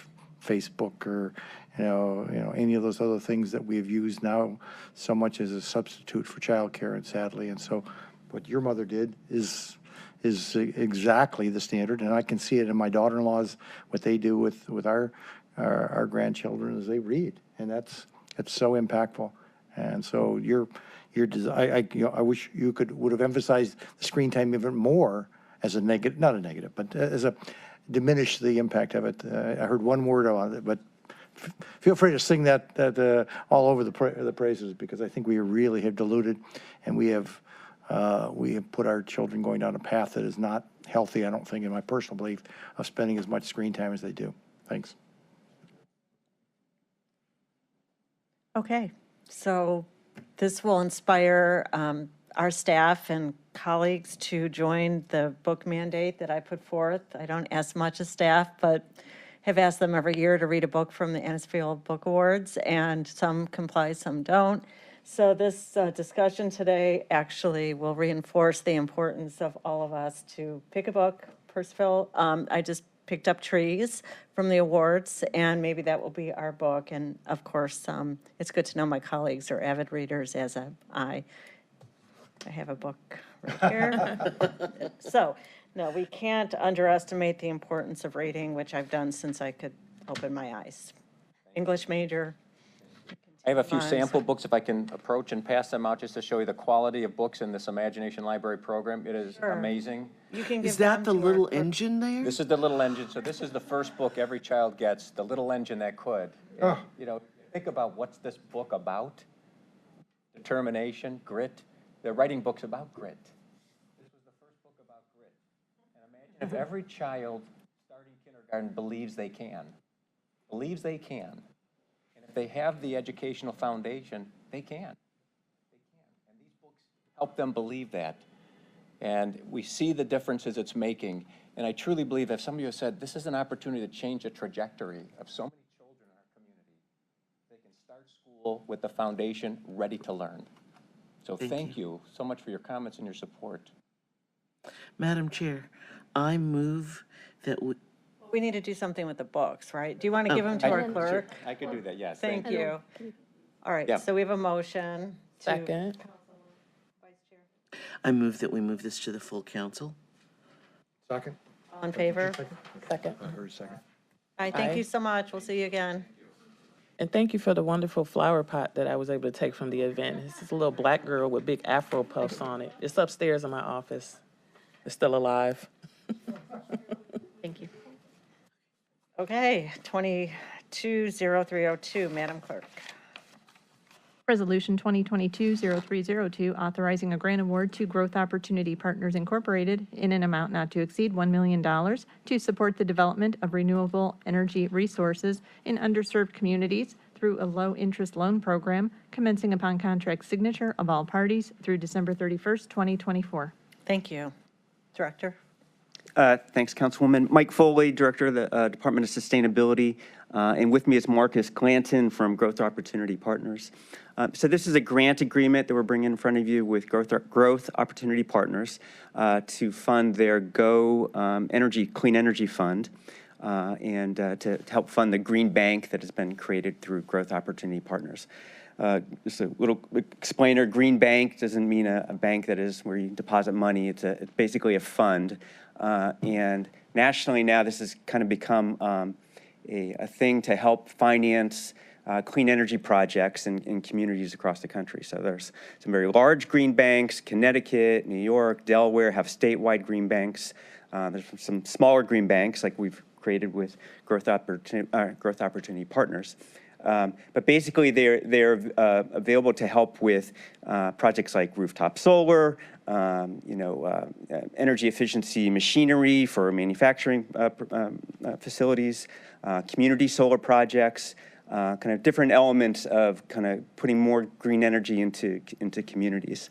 Facebook or, any of those other things that we've used now so much as a substitute for childcare, and sadly. And so what your mother did is exactly the standard, and I can see it in my daughter-in-laws, what they do with our grandchildren is they read, and that's so impactful. And so I wish you would have emphasized the screen time even more as a negative, not a negative, but as a diminish the impact of it. I heard one word on it, but feel free to sing that all over the praises, because I think we really have diluted, and we have put our children going down a path that is not healthy, I don't think, in my personal belief, of spending as much screen time as they do. Thanks. Okay, so this will inspire our staff and colleagues to join the book mandate that I put forth. I don't ask much of staff, but have asked them every year to read a book from the Annisfield Book Awards, and some comply, some don't. So this discussion today actually will reinforce the importance of all of us to pick a book. Percival, I just picked up Trees from the awards, and maybe that will be our book. And of course, it's good to know my colleagues are avid readers, as I have a book right here. So, no, we can't underestimate the importance of reading, which I've done since I could open my eyes. English major. I have a few sample books, if I can approach and pass them out, just to show you the quality of books in this Imagination Library program. It is amazing. You can give Is that the them to little our- engine there? This is the little engine. So this is the first book every child gets, The Little Engine That Could. And, think about what's this book about? Determination, grit. They're writing books about grit. This was the first book about grit. And imagine if every child starting kindergarten believes they can. Believes they can. And if they have the educational foundation, they can. They can. And these books help them believe that. And we see the differences it's making. And I truly believe, if some of you have said, this is an opportunity to change the trajectory of so many children in our community, they can start school with the foundation ready to learn. So thank you so much for your comments and your support. Madam Chair, I move that We need to do something with the books, right? Do you want to give them to our clerk? I could do that, yes. Thank you. All right, Yeah. so we have a motion. to- Second. I move that we move this to the full council. Second? All in favor? Second. I heard second. All right, thank Aye. you so much. We'll see you again. And thank you for the wonderful flower pot that I was able to take from the event. It's a little black girl with big afro puffs on it. It's upstairs in my office. It's still alive. Thank you. Okay, 220302, Madam Clerk. Resolution 2022-0302, authorizing a grant award to Growth Opportunity Partners Incorporated in an amount not to exceed $1 million to support the development of renewable energy resources in underserved communities through a low-interest loan program commencing upon contract signature of all parties through December 31st, 2024. Thank you. Director? Thanks, Councilwoman. Mike Foley, Director of the Department of Sustainability, and with me is Marcus Glanton from Growth Opportunity Partners. So this is a grant agreement that we're bringing in front of you with Growth Opportunity Partners to fund their Go Clean Energy Fund and to help fund the Green Bank that has been created through Growth Opportunity Partners. Just a little explainer, Green Bank doesn't mean a bank that is where you deposit money. It's basically a fund. And nationally now this has kind of become a thing to help finance clean energy projects in communities across the country. So there's some very large green banks. Connecticut, New York, Delaware have statewide green banks. There's some smaller green banks like we've created with Growth Opportunity Partners. But basically, they're available to help with projects like rooftop solar, energy efficiency machinery for manufacturing facilities, community solar projects, kind of different elements of kind of putting more green energy into communities.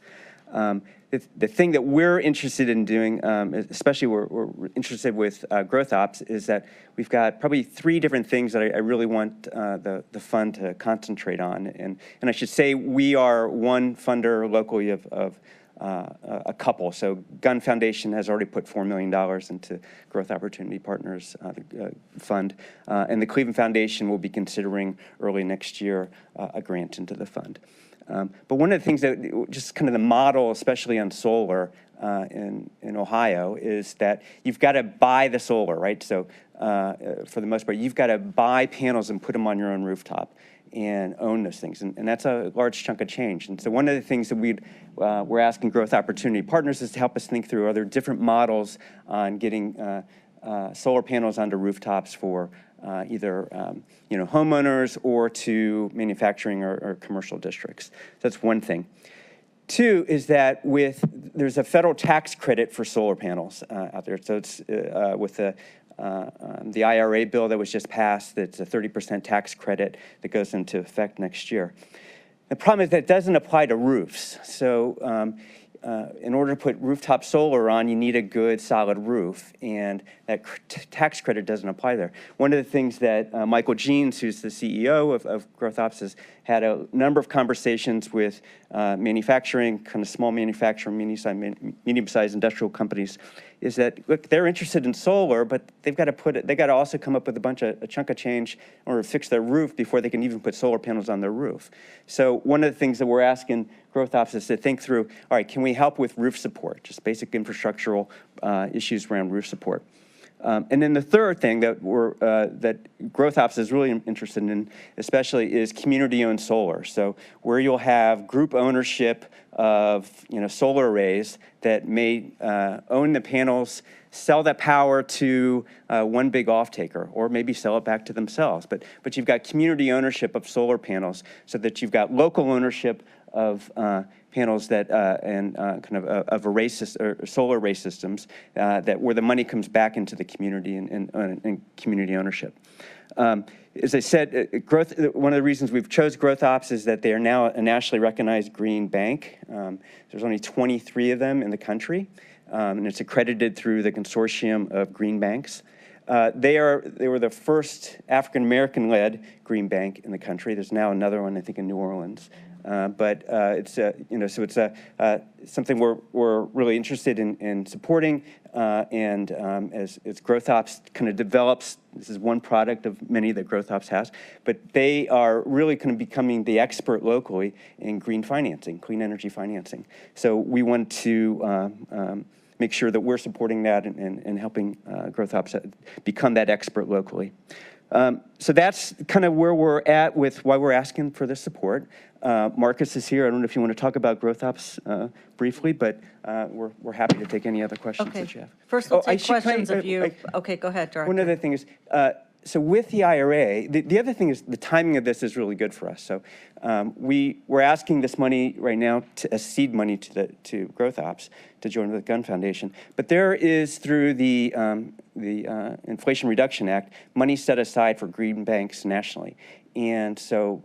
The thing that we're interested in doing, especially we're interested with Growth Ops, is that we've got probably 3 different things that I really want the fund to concentrate on. And I should say we are one funder locally of a couple. So Gun Foundation has already put $4 million into Growth Opportunity Partners fund, and the Cleveland Foundation will be considering early next year a grant into the fund. But one of the things that just kind of the model, especially on solar in Ohio, is that you've got to buy the solar, right? So for the most part, you've got to buy panels and put them on your own rooftop and own those things. And that's a large chunk of change. And so one of the things that we're asking Growth Opportunity Partners is to help us think through, are there different models on getting solar panels onto rooftops for either homeowners or to manufacturing or commercial districts. That's one thing. Two is that there's a federal tax credit for solar panels out there. So it's with the IRA bill that was just passed, that's a 30% tax credit that goes into effect next year. The problem is that it doesn't apply to roofs. So in order to put rooftop solar on, you need a good solid roof, and that tax credit doesn't apply there. One of the things that Michael Jeans, who's the CEO of Growth Ops, has had a number of conversations with manufacturing, kind of small manufacturing, medium-sized industrial companies, is that, look, they're interested in solar, but they've got to also come up with a chunk of change or fix their roof before they can even put solar panels on their roof. So one of the things that we're asking Growth Ops is to think through, all right, can we help with roof support, just basic infrastructural issues around roof support. And then the third thing that that Growth Ops is really interested in, especially, is community-owned solar. So where you'll have group ownership of solar arrays that may own the panels, sell that power to one big off-taker, or maybe sell it back to themselves. But you've got community ownership of solar panels, so that you've got local ownership of panels that and kind of array or solar array systems that where the money comes back into the community and community ownership. As I said, one of the reasons we've chose Growth Ops is that they are now a nationally recognized green bank. There's only 23 of them in the country, and it's accredited through the consortium of green banks. They were the first African-American-led green bank in the country. There's now another one, I think, in New Orleans. But it's so it's something we're really interested in supporting, and as Growth Ops kind of develops, this is one product of many that Growth Ops has, but they are really kind of becoming the expert locally in green financing, clean energy financing. So we want to make sure that we're supporting that and helping Growth Ops become that expert locally. So that's kind of where we're at with why we're asking for this support. Marcus is here. I don't know if you want to talk about Growth Ops briefly, but we're happy to take any other questions that you have. First, we'll take questions of you. Okay, go ahead, Director. One other thing is, so with the IRA, the other thing is the timing of this is really good for us. So we're asking this money right now as seed money to Growth Ops to join with the Gun Foundation. But there is, through the Inflation Reduction Act, money set aside for green banks nationally. And so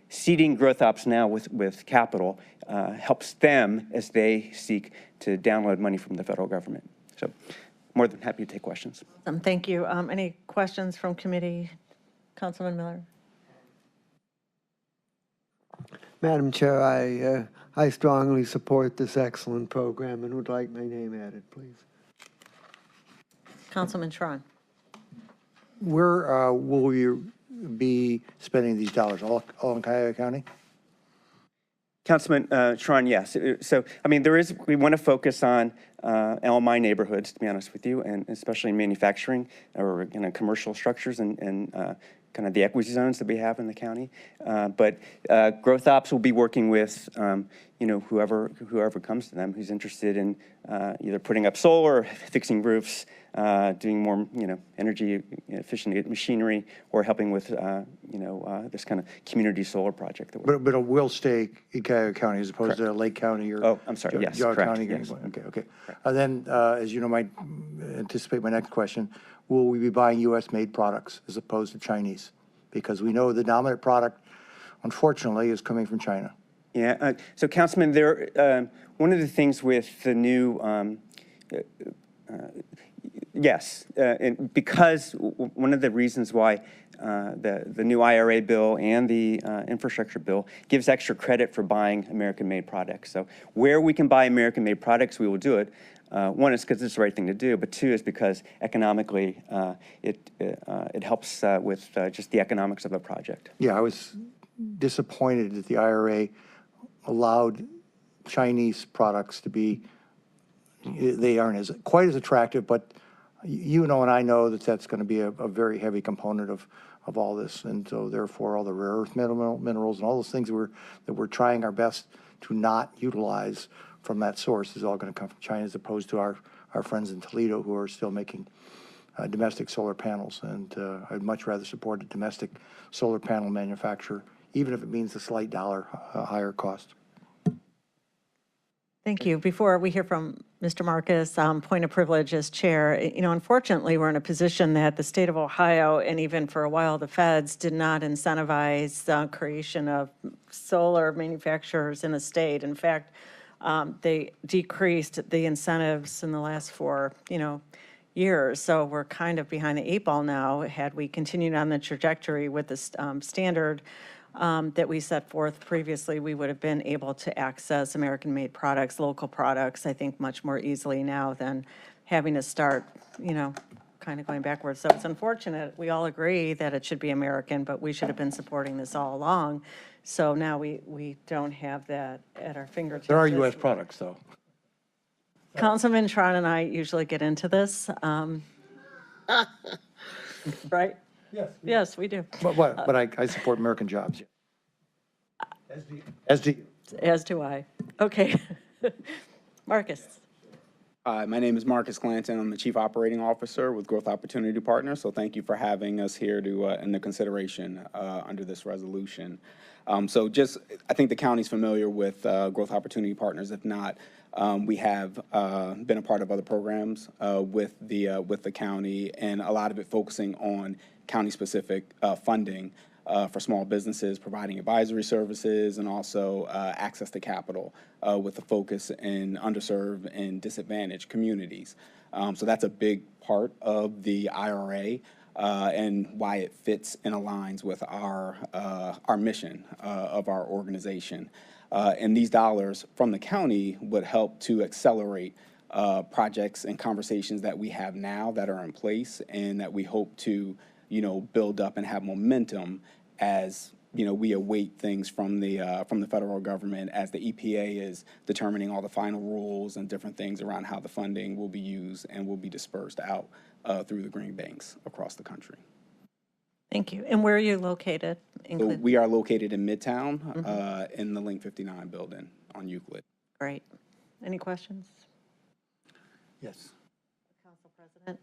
seeding Growth Ops now with capital helps them as they seek to download money from the federal government. So more than happy to take questions. Thank you. Any questions from committee? Councilman Miller. Madam Chair, I strongly support this excellent program and would like my name added, please. Councilman Schron. Where will you be spending these dollars? All in Cuyahoga County? Councilman Schron, yes. So, I mean, we want to focus on LMI neighborhoods, to be honest with you, and especially in manufacturing or commercial structures and kind of the equity zones that we have in the county. But Growth Ops will be working with whoever comes to them who's interested in either putting up solar, fixing roofs, doing more energy efficient machinery, or helping with this kind of community solar project. But it will stay in Cuyahoga County as opposed to Lake County or I'm sorry, yes, Geauga correct, County. yes. Okay. Then, as you know, might anticipate my next question, will we be buying U.S.-made products as opposed to Chinese? Because we know the dominant product, unfortunately, is coming from China. Yeah, so Councilman, one of the things with the new, Yes, and because one of the reasons why the new IRA bill and the infrastructure bill gives extra credit for buying American-made products. So where we can buy American-made products, we will do it. One is because it's the right thing to do, but two is because economically it helps with just the economics of the project. Yeah, I was disappointed that the IRA allowed Chinese products to be, they aren't quite as attractive, but you know and I know that that's going to be a very heavy component of all this. And so therefore, all the rare earth minerals and all those things that we're trying our best to not utilize from that source is all going to come from China, as opposed to our friends in Toledo who are still making domestic solar panels. And I'd much rather support a domestic solar panel manufacturer, even if it means a slight dollar higher cost. Thank you. Before we hear from Mr. Marcus, point of privilege as chair, unfortunately, we're in a position that the state of Ohio, and even for a while, the feds did not incentivize the creation of solar manufacturers in the state. In fact, they decreased the incentives in the last 4, years. So we're kind of behind the 8 ball now. Had we continued on the trajectory with the standard that we set forth previously, we would have been able to access American-made products, local products, I think, much more easily now than having to start, kind of going backwards. So it's unfortunate. We all agree that it should be American, but we should have been supporting this all along. So now we don't have that at our fingertips. There are U.S. products, though. Councilman Tron and I usually get into this. Right? Yes, we do. But I support American jobs. As do you. As do I. Okay. Marcus. Hi, my name is Marcus Clanton. I'm the Chief Operating Officer with Growth Opportunity Partners. So thank you for having us here to in the consideration under this resolution. I think the county's familiar with Growth Opportunity Partners. If not, we have been a part of other programs with the county, and a lot of it focusing on county-specific funding for small businesses, providing advisory services, and also access to capital with a focus in underserved and disadvantaged communities. So that's a big part of the IRA and why it fits and aligns with our mission of our organization. And these dollars from the county would help to accelerate projects and conversations that we have now that are in place, and that we hope to build up and have momentum as we await things from the federal government, as the EPA is determining all the final rules and different things around how the funding will be used and will be dispersed out through the green banks across the country. Thank you. And where are you located? So we are located in Midtown in the Link 59 building on Euclid. Great. Any questions? Yes. Council President?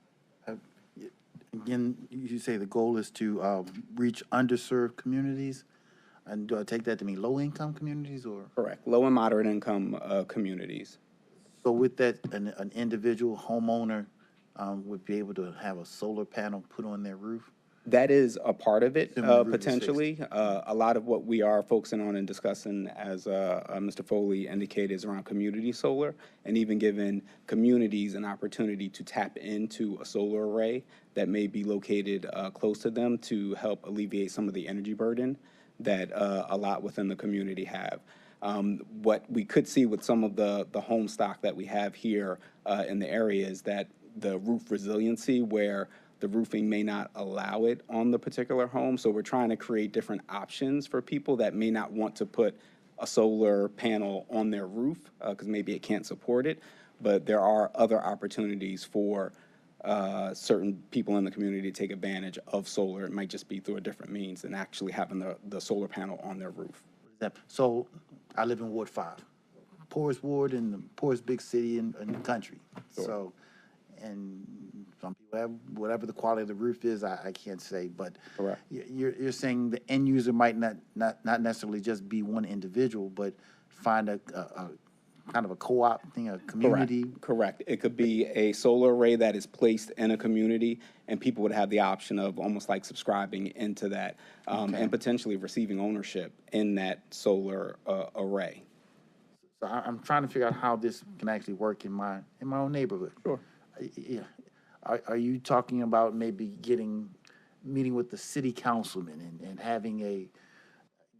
Again, you say the goal is to reach underserved communities, and do I take that to mean low-income communities, or? Correct, low and moderate income communities. So with that, an individual homeowner would be able to have a solar panel put on their roof? That is a part of it, Similar to potentially. A lot of what we are focusing on and discussing, as Mr. Foley indicated, is around community solar, and even giving communities an opportunity to tap into a solar array that may be located close to them to help alleviate some of the energy burden that a lot within the community have. What we could see with some of the home stock that we have here in the area is that the roof resiliency, where the roofing may not allow it on the particular home. So we're trying to create different options for people that may not want to put a solar panel on their roof because maybe it can't support it. But there are other opportunities for certain people in the community to take advantage of solar. It might just be through a different means than actually having the solar panel on their roof. So I live in Ward 5, poorest ward in the poorest big city in the country. Sure. So, and some people have whatever the quality of the roof is, I can't say, but Correct. You're saying the end user might not necessarily just be one individual, but find a kind of a co-op thing, a community. Correct. It could be a solar array that is placed in a community, and people would have the option of almost like subscribing into that and potentially receiving ownership in that solar array. So I'm trying to figure out how this can actually work in my own neighborhood. Sure. Yeah. are you talking about maybe meeting with the city councilman and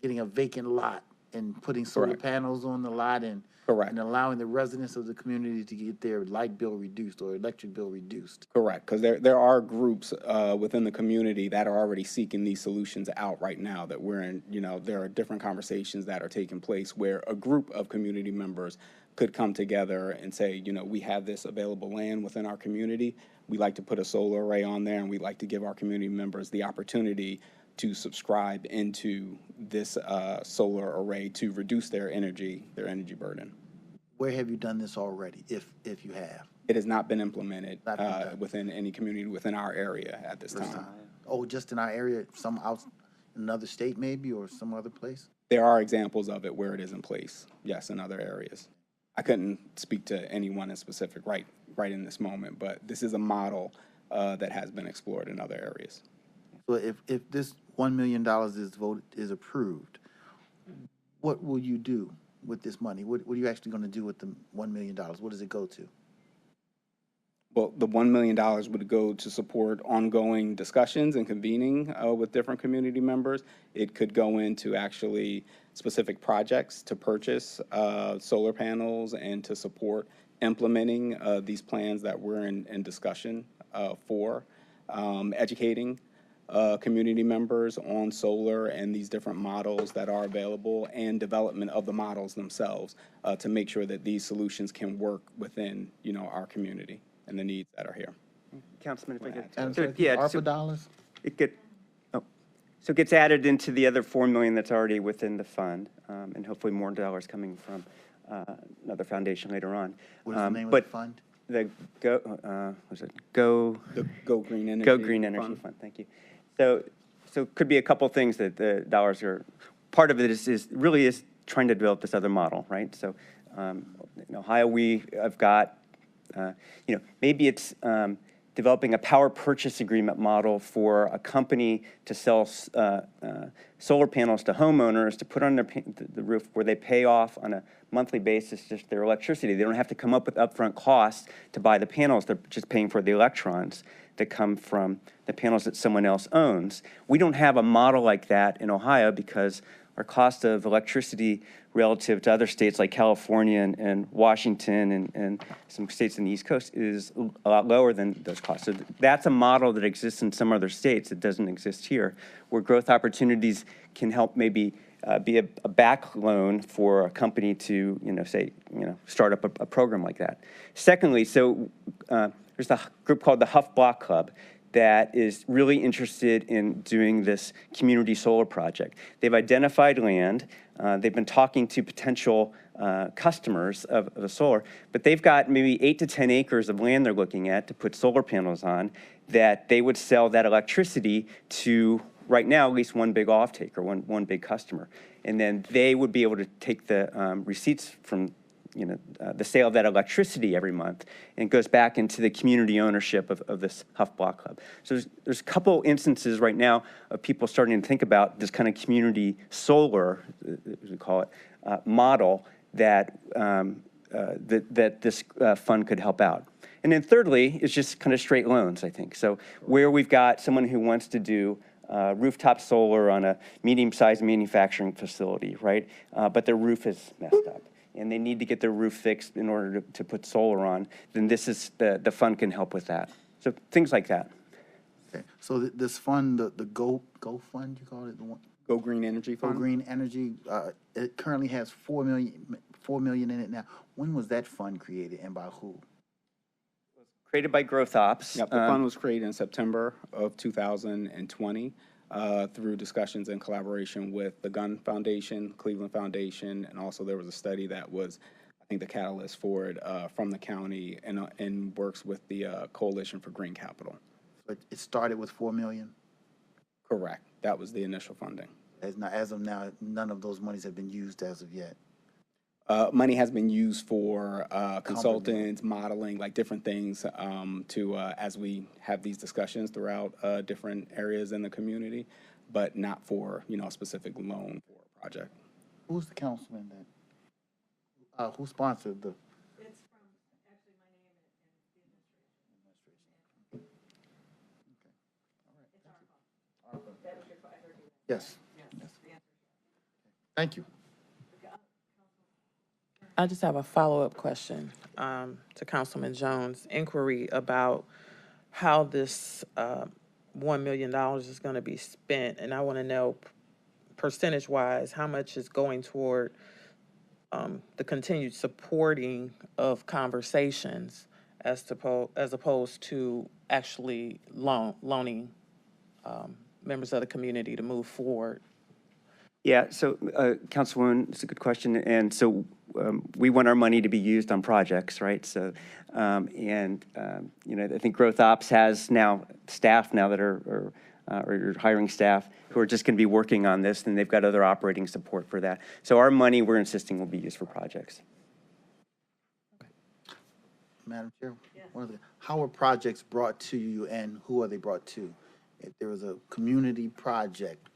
getting a vacant lot and putting solar Correct. panels on the lot Correct. and allowing the residents of the community to get their light bill reduced or electric bill reduced? Correct, because there are groups within the community that are already seeking these solutions out right now that we're in. There are different conversations that are taking place where a group of community members could come together and say, we have this available land within our community. We'd like to put a solar array on there, and we'd like to give our community members the opportunity to subscribe into this solar array to reduce their energy burden. Where have you done this already, if you have? It has not been implemented Not been done. within any community within our area at this time. Oh, just in our area, some out in another state maybe, or some other place? There are examples of it where it is in place, yes, in other areas. I couldn't speak to anyone in specific right in this moment, but this is a model that has been explored in other areas. So if this $1 million is approved, what will you do with this money? What are you actually going to do with the $1 million? What does it go to? Well, the $1 million would go to support ongoing discussions and convening with different community members. It could go into actually specific projects to purchase solar panels and to support implementing these plans that we're in discussion for, educating community members on solar and these different models that are available, and development of the models themselves to make sure that these solutions can work within our community and the needs that are here. Councilman, if I And could. so ARPA dollars? So it gets added into the other $4 million that's already within the fund, and hopefully more dollars coming from another foundation later on. What is the name of the fund? The Go Green Energy Go Green Energy Fund. Thank you. So it could be a couple things that the dollars are. Part of it is trying to develop this other model, right? So in Ohio, we have got, maybe it's developing a power purchase agreement model for a company to sell solar panels to homeowners to put on the roof, where they pay off on a monthly basis just their electricity. They don't have to come up with upfront costs to buy the panels. They're just paying for the electrons that come from the panels that someone else owns. We don't have a model like that in Ohio because our cost of electricity relative to other states like California and Washington and some states in the East Coast is a lot lower than those costs. So that's a model that exists in some other states that doesn't exist here, where growth opportunities can help maybe be a back loan for a company to, start up a program like that. Secondly, there's a group called the Huff Block Club that is really interested in doing this community solar project. They've identified land. They've been talking to potential customers of the solar, but they've got maybe 8 to 10 acres of land they're looking at to put solar panels on that they would sell that electricity to, right now, at least one big off-taker, one big customer. And then they would be able to take the receipts from the sale of that electricity every month, and it goes back into the community ownership of this Huff Block Club. So there's a couple instances right now of people starting to think about this kind of community solar, as we call it, model that that this fund could help out. And then thirdly, it's just kind of straight loans, I think. So where we've got someone who wants to do rooftop solar on a medium-sized manufacturing facility, right? But their roof is messed up, and they need to get their roof fixed in order to put solar on, then this is the fund can help with that. So things like that. Okay. So this fund, the Go Fund, you call it, the one? Go Green Energy Fund? Go Green Energy, it currently has $4 million in it now. When was that fund created and by who? Created by Growth Ops. Yep, the fund was created in September of 2020 through discussions and collaboration with the Gunn Foundation, Cleveland Foundation, and also there was a study that was, I think, the catalyst for it from the county and works with the Coalition for Green Capital. But it started with $4 million? Correct. That was the initial funding. As of now, none of those monies have been used as of yet. Money has been used for consultants, modeling, like different things to as we have these discussions throughout different areas in the community, but not for a specific loan for a project. Who's the councilman that? Who sponsored the? It's from actually my name and the Yes. Yes. Thank you. I just have a follow-up question to Councilman Jones' inquiry about how this $1 million is going to be spent. And I want to know percentage-wise, how much is going toward the continued supporting of conversations as opposed to actually loaning members of the community to move forward. Yeah, so Councilwoman, it's a good question. And so we want our money to be used on projects, right? So, you know, I think Growth Ops has now staff now that are or hiring staff who are just going to be working on this, and they've got other operating support for that. So our money, we're insisting, will be used for projects. Madam Chair, how are projects brought to you and who are they brought to? If there was a community project,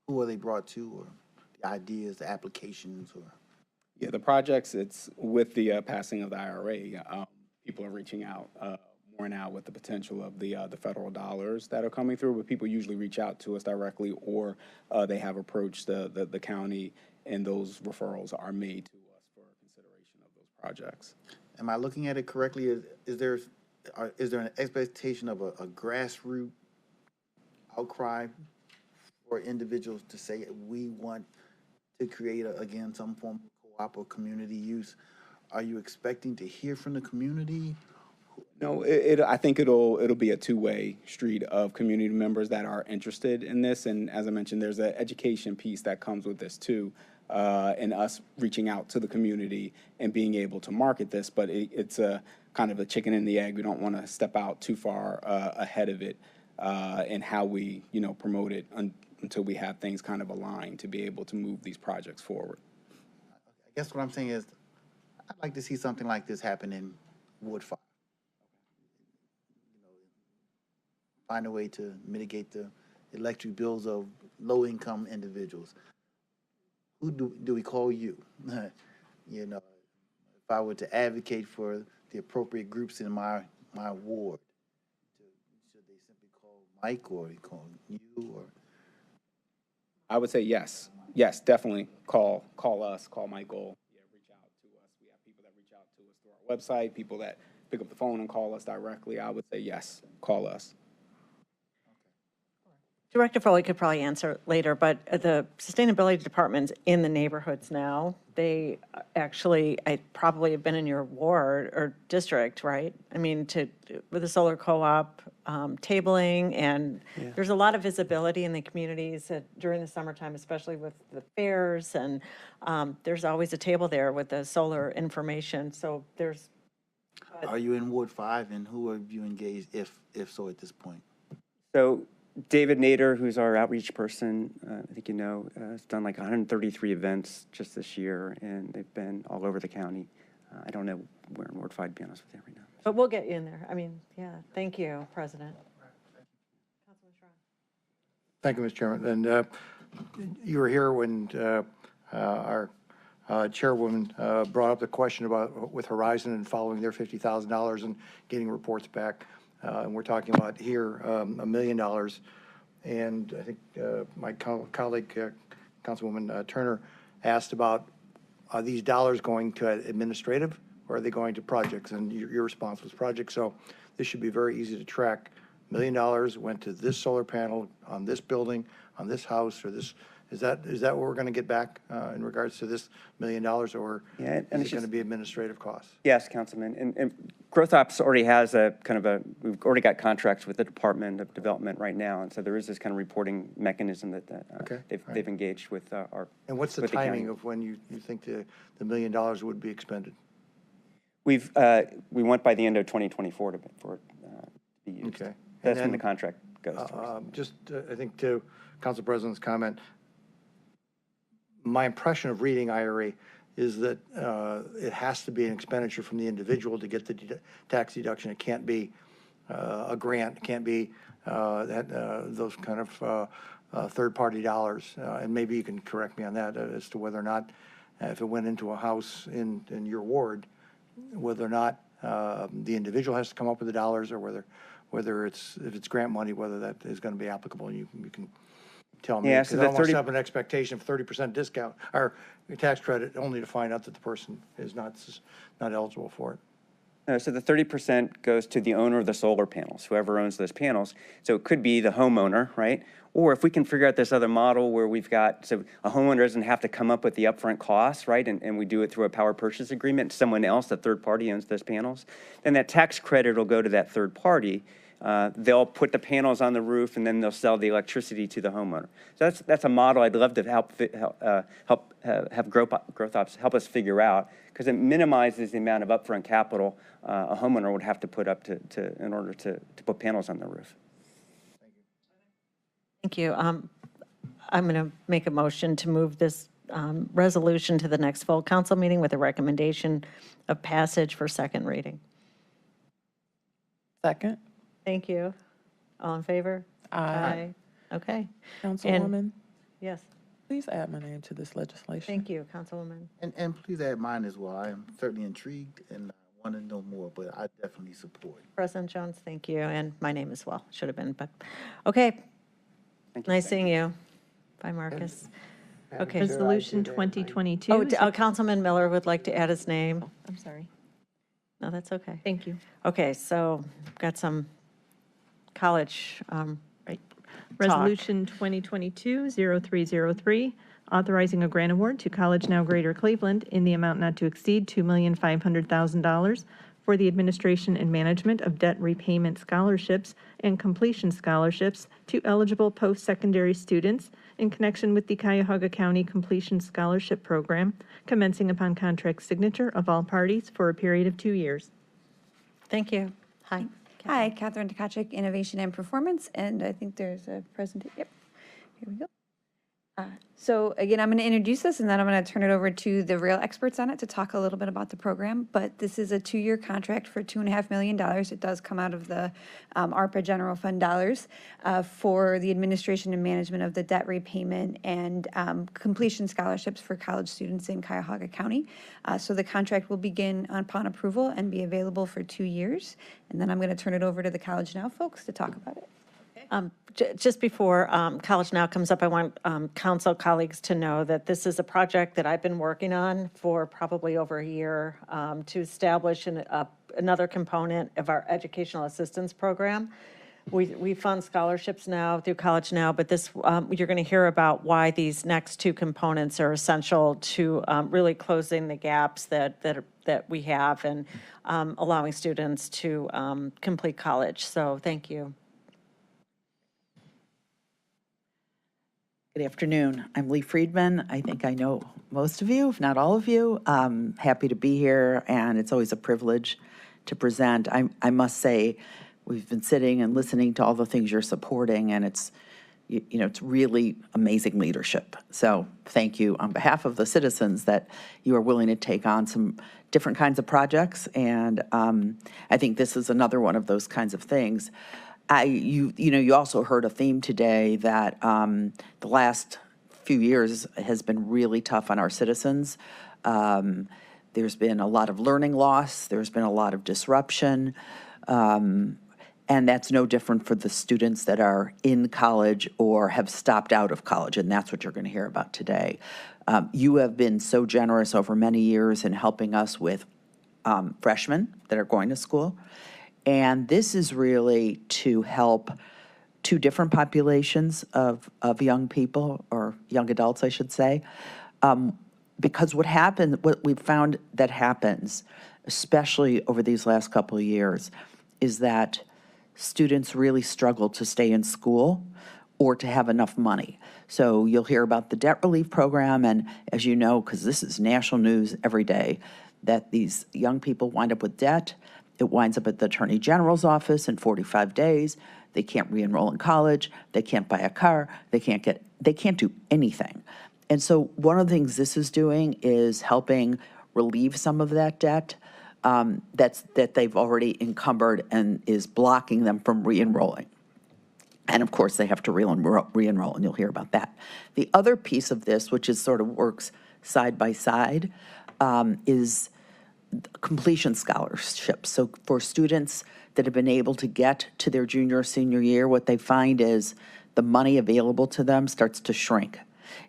who are they brought to, or the ideas, the applications, or? Yeah, the projects, it's with the passing of the IRA, people are reaching out more now with the potential of the federal dollars that are coming through, but people usually reach out to us directly, or they have approached the county, and those referrals are made to us for consideration of those projects. Am I looking at it correctly? Is there an expectation of a grassroots outcry for individuals to say we want to create again some form of co-op or community use? Are you expecting to hear from the community? No, I think it'll be a two-way street of community members that are interested in this, and as I mentioned, there's an education piece that comes with this too, and us reaching out to the community and being able to market this. But it's a kind of a chicken and the egg. We don't want to step out too far ahead of it in how we promote it until we have things kind of aligned to be able to move these projects forward. I guess what I'm saying is I'd like to see something like this happen in Ward 5. Find a way to mitigate the electric bills of low-income individuals. Who do we call you? You know, if I were to advocate for the appropriate groups in my ward, should they simply call Mike, or call you, or? I would say yes. Yes, definitely call us, call Michael. Yeah, reach out to us. We have people that reach out to us through our website, people that pick up the phone and call us directly. I would say yes, call us. Director Foley could probably answer later, but the sustainability department's in the neighborhoods now. They actually, I probably have been in your ward or district, right? I mean, with the solar co-op tabling, and there's a lot of visibility in the communities during the summertime, especially with the fairs, and there's always a table there with the solar information. So there's. Are you in Ward 5, and who have you engaged, if so, at this point? So David Nader, who's our outreach person, I think you know, has done like 133 events just this year, and they've been all over the county. I don't know where in Ward 5, to be honest with you right now. But we'll get you in there. I mean, yeah, thank you, President. Thank you, Mr. Chairman. And you were here when our chairwoman brought up the question about with Horizon and following their $50,000 and getting reports back. And we're talking about here $1 million. And I think my colleague, Councilwoman Turner, asked about, are these dollars going to administrative, or are they going to projects? And your response was projects. So this should be very easy to track. $1 million went to this solar panel on this building, on this house, or this. Is that what we're going to get back in regards to this $1 million, or is it going to be administrative costs? Yes, Councilman. And Growth Ops already has we've already got contracts with the Department of Development right now, and so there is this kind of reporting mechanism that they've engaged with our. And what's the timing of when you think the $1 million would be expended? We want by the end of 2024 for it to be used. Okay. That's when the contract goes. Just, I think to Council President's comment, my impression of reading IRA is that it has to be an expenditure from the individual to get the tax deduction. It can't be a grant. It can't be those kind of third-party dollars. And maybe you can correct me on that as to whether or not, if it went into a house in your ward, whether or not the individual has to come up with the dollars, or whether if it's grant money, whether that is going to be applicable. You can tell me. Yeah, Because so I the don't want 30 to have an expectation of 30% discount or tax credit only to find out that the person is not eligible for it. So the 30% goes to the owner of the solar panels, whoever owns those panels. So it could be the homeowner, right? Or if we can figure out this other model where we've got, so a homeowner doesn't have to come up with the upfront costs, right? And we do it through a power purchase agreement, someone else, the third party owns those panels, then that tax credit will go to that third party. They'll put the panels on the roof and then they'll sell the electricity to the homeowner. So that's a model I'd love to have growth ops help us figure out, because it minimizes the amount of upfront capital a homeowner would have to put up in order to put panels on their roof. Thank you. I'm going to make a motion to move this resolution to the next full council meeting with a recommendation of passage for second reading. Second. Thank you. All in favor? Aye. Okay. Councilwoman, Yes. please add my name to this legislation. Thank you, Councilwoman. And please add mine as well. I am certainly intrigued and I want to know more, but I definitely support. President Jones, thank you. And my name as well. Should have been, but okay. Nice seeing you. Bye, Marcus. Okay. Resolution 2022. Oh, Councilman Miller would like to add his name. I'm sorry. No, that's okay. Thank you. Okay, so got some college Resolution 2022-0303, authorizing a grant award to College Now Greater Cleveland in the amount not to exceed $2,500,000 for the administration and management of debt repayment scholarships and completion scholarships to eligible post-secondary students in connection with the Cuyahoga County Completion Scholarship Program, commencing upon contract signature of all parties for a period of 2 years. Thank you. Hi. Hi, Catherine Tkachuk, Innovation and Performance, and I think there's a presentation. Yep, here we go. So again, I'm going to introduce this, and then I'm going to turn it over to the real experts on it to talk a little bit about the program. But this is a 2-year contract for $2.5 million. It does come out of the Arpa General Fund dollars for the administration and management of the debt repayment and completion scholarships for college students in Cuyahoga County. So the contract will begin upon approval and be available for 2 years. And then I'm going to turn it over to the College Now folks to talk about it. Just before College Now comes up, I want council colleagues to know that this is a project that I've been working on for probably over a year to establish another component of our educational assistance program. We fund scholarships now through College Now, but this you're going to hear about why these next two components are essential to really closing the gaps that we have and allowing students to complete college. So thank you. Good afternoon. I'm Lee Friedman. I think I know most of you, if not all of you. Happy to be here, and it's always a privilege to present. I must say, we've been sitting and listening to all the things you're supporting, and it's, it's really amazing leadership. So thank you on behalf of the citizens that you are willing to take on some different kinds of projects, and I think this is another one of those kinds of things. You also heard a theme today that the last few years has been really tough on our citizens. There's been a lot of learning loss. There's been a lot of disruption. And that's no different for the students that are in college or have stopped out of college, and that's what you're going to hear about today. You have been so generous over many years in helping us with freshmen that are going to school. And this is really to help two different populations of young people, or young adults, I should say. Because what we've found that happens, especially over these last couple of years, is that students really struggle to stay in school or to have enough money. So you'll hear about the debt relief program, and as you know, because this is national news every day, that these young people wind up with debt. It winds up at the Attorney General's office in 45 days. They can't re-enroll in college. They can't buy a car. They can't do anything. And so one of the things this is doing is helping relieve some of that debt that they've already encumbered and is blocking them from re-enrolling. And of course, they have to re-enroll, and you'll hear about that. The other piece of this, which is sort of works side by side, is completion scholarships. So for students that have been able to get to their junior or senior year, what they find is the money available to them starts to shrink,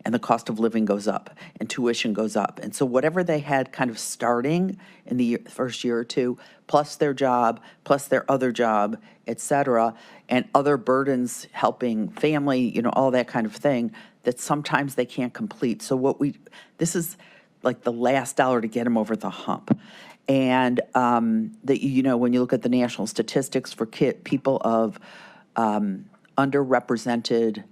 and the cost of living goes up, and tuition goes up. And so whatever they had kind of starting in the first year or two, plus their job, plus their other job, et cetera, and other burdens helping family, all that kind of thing, that sometimes they can't complete. So this is like the last dollar to get them over the hump. And when you look at the national statistics for people of underrepresented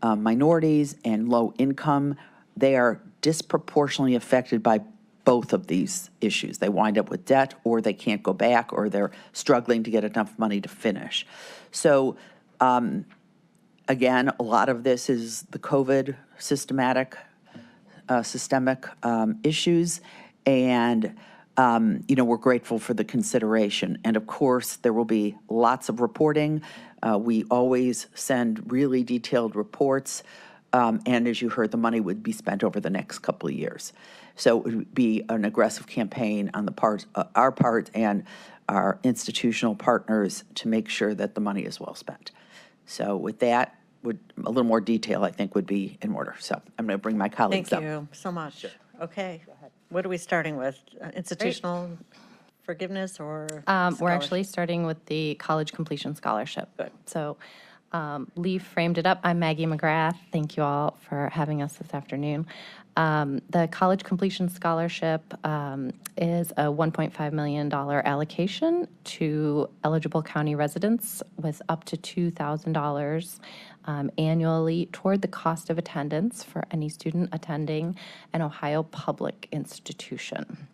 minorities and low income, they are disproportionately affected by both of these issues. They wind up with debt, or they can't go back, or they're struggling to get enough money to finish. So again, a lot of this is the COVID systemic issues, and we're grateful for the consideration. And of course, there will be lots of reporting. We always send really detailed reports, and as you heard, the money would be spent over the next couple of years. So it would be an aggressive campaign on the part, our part, and our institutional partners to make sure that the money is well spent. So with that, a little more detail, I think, would be in order. So I'm going to bring my colleagues up. Thank you so much. Okay. What are we starting with? Institutional forgiveness or We're actually starting with the College Completion Scholarship. So Lee framed it up. I'm Maggie McGrath. Thank you all for having us this afternoon. The College Completion Scholarship is a $1.5 million allocation to eligible county residents with up to $2,000 annually toward the cost of attendance for any student attending an Ohio public institution.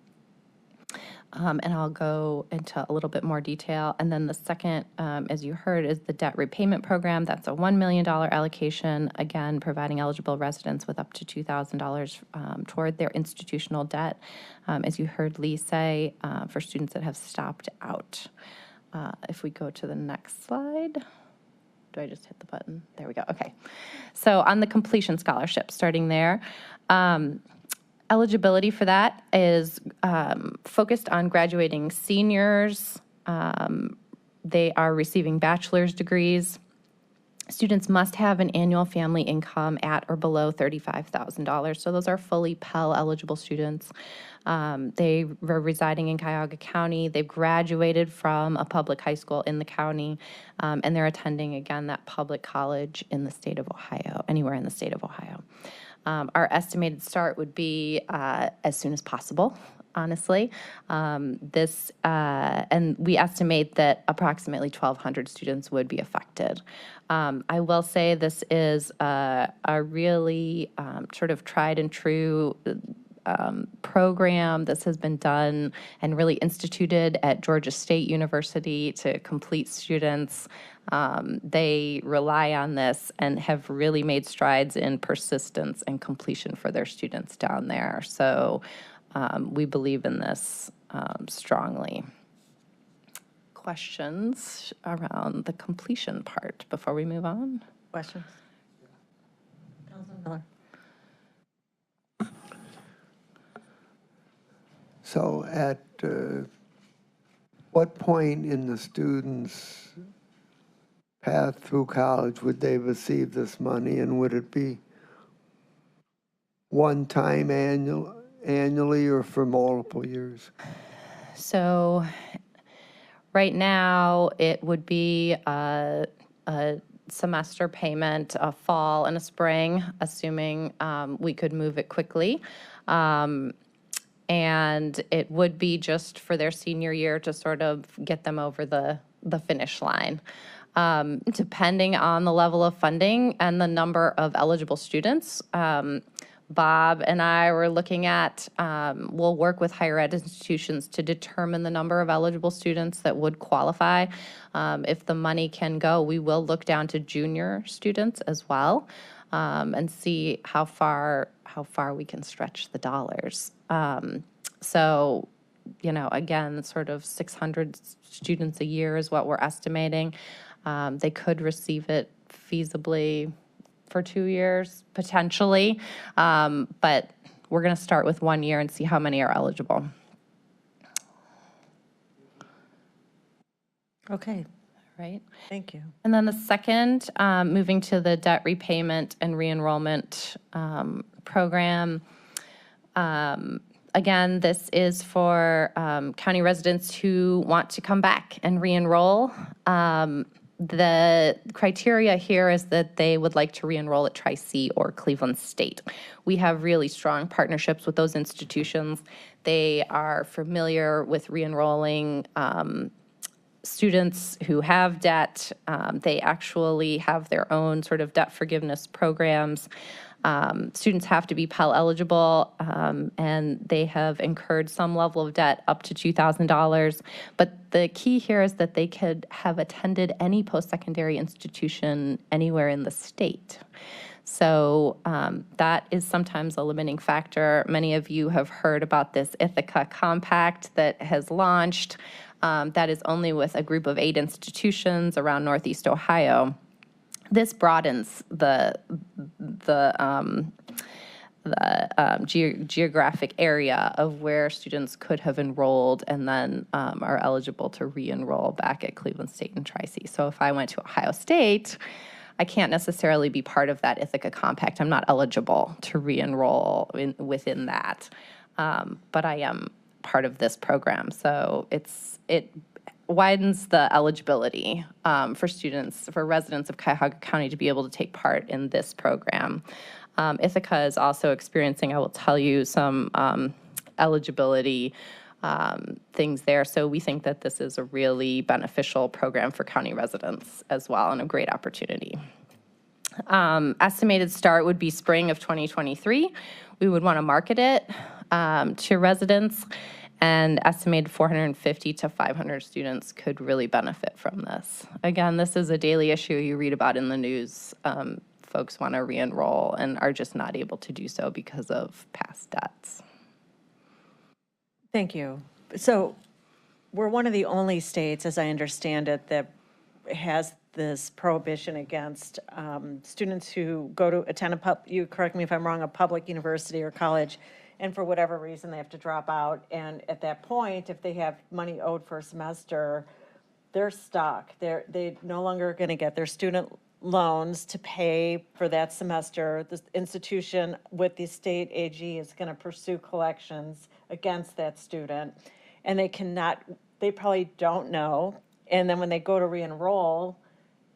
And I'll go into a little bit more detail. And then the second, as you heard, is the debt repayment program. That's a $1 million allocation, again, providing eligible residents with up to $2,000 toward their institutional debt, as you heard Lee say, for students that have stopped out. If we go to the next slide. Do I just hit the button? There we go. Okay. So on the completion scholarship, starting there, eligibility for that is focused on graduating seniors. They are receiving bachelor's degrees. Students must have an annual family income at or below $35,000. So those are fully Pell eligible students. They were residing in Cuyahoga County. They've graduated from a public high school in the county, and they're attending, again, that public college in the state of Ohio, anywhere in the state of Ohio. Our estimated start would be as soon as possible, honestly. And we estimate that approximately 1,200 students would be affected. I will say this is a really sort of tried and true program. This has been done and really instituted at Georgia State University to complete students. They rely on this and have really made strides in persistence and completion for their students down there. So we believe in this strongly. Questions around the completion part before we move on? questions? Councilman Miller. So at what point in the student's path through college would they receive this money, and would it be one time annually or for multiple years? So right now, it would be a semester payment, a fall and a spring, assuming we could move it quickly. And it would be just for their senior year to sort of get them over the finish line. Depending on the level of funding and the number of eligible students, Bob and I were looking at, we'll work with higher ed institutions to determine the number of eligible students that would qualify. If the money can go, we will look down to junior students as well, and see how far we can stretch the dollars. So, you know, again, sort of 600 students a year is what we're estimating. They could receive it feasibly for 2 years, potentially, but we're going to start with 1 year and see how many are eligible. Okay, Right? thank you. And then the second, moving to the debt repayment and re-enrollment program. Again, this is for county residents who want to come back and re-enroll. The criteria here is that they would like to re-enroll at Tri-C or Cleveland State. We have really strong partnerships with those institutions. They are familiar with re-enrolling students who have debt. They actually have their own sort of debt forgiveness programs. Students have to be Pell eligible, and they have incurred some level of debt up to $2,000. But the key here is that they could have attended any post-secondary institution anywhere in the state. So that is sometimes a limiting factor. Many of you have heard about this Ithaca Compact that has launched. That is only with a group of 8 institutions around Northeast Ohio. This broadens the geographic area of where students could have enrolled and then are eligible to re-enroll back at Cleveland State and Tri-C. So if I went to Ohio State, I can't necessarily be part of that Ithaca Compact. I'm not eligible to re-enroll within that, but I am part of this program. So it widens the eligibility for students, for residents of Cuyahoga County to be able to take part in this program. Ithaca is also experiencing, I will tell you, some eligibility things there. So we think that this is a really beneficial program for county residents as well, and a great opportunity. Estimated start would be spring of 2023. We would want to market it to residents, and estimated 450 to 500 students could really benefit from this. Again, this is a daily issue you read about in the news. Folks want to re-enroll and are just not able to do so because of past debts. Thank you. So we're one of the only states, as I understand it, that has this prohibition against students who go to attend you correct me if I'm wrong, a public university or college, and for whatever reason they have to drop out. And at that point, if they have money owed for a semester, they're stuck. They're no longer going to get their student loans to pay for that semester. The institution with the state AG is going to pursue collections against that student, and they probably don't know. And then when they go to re-enroll,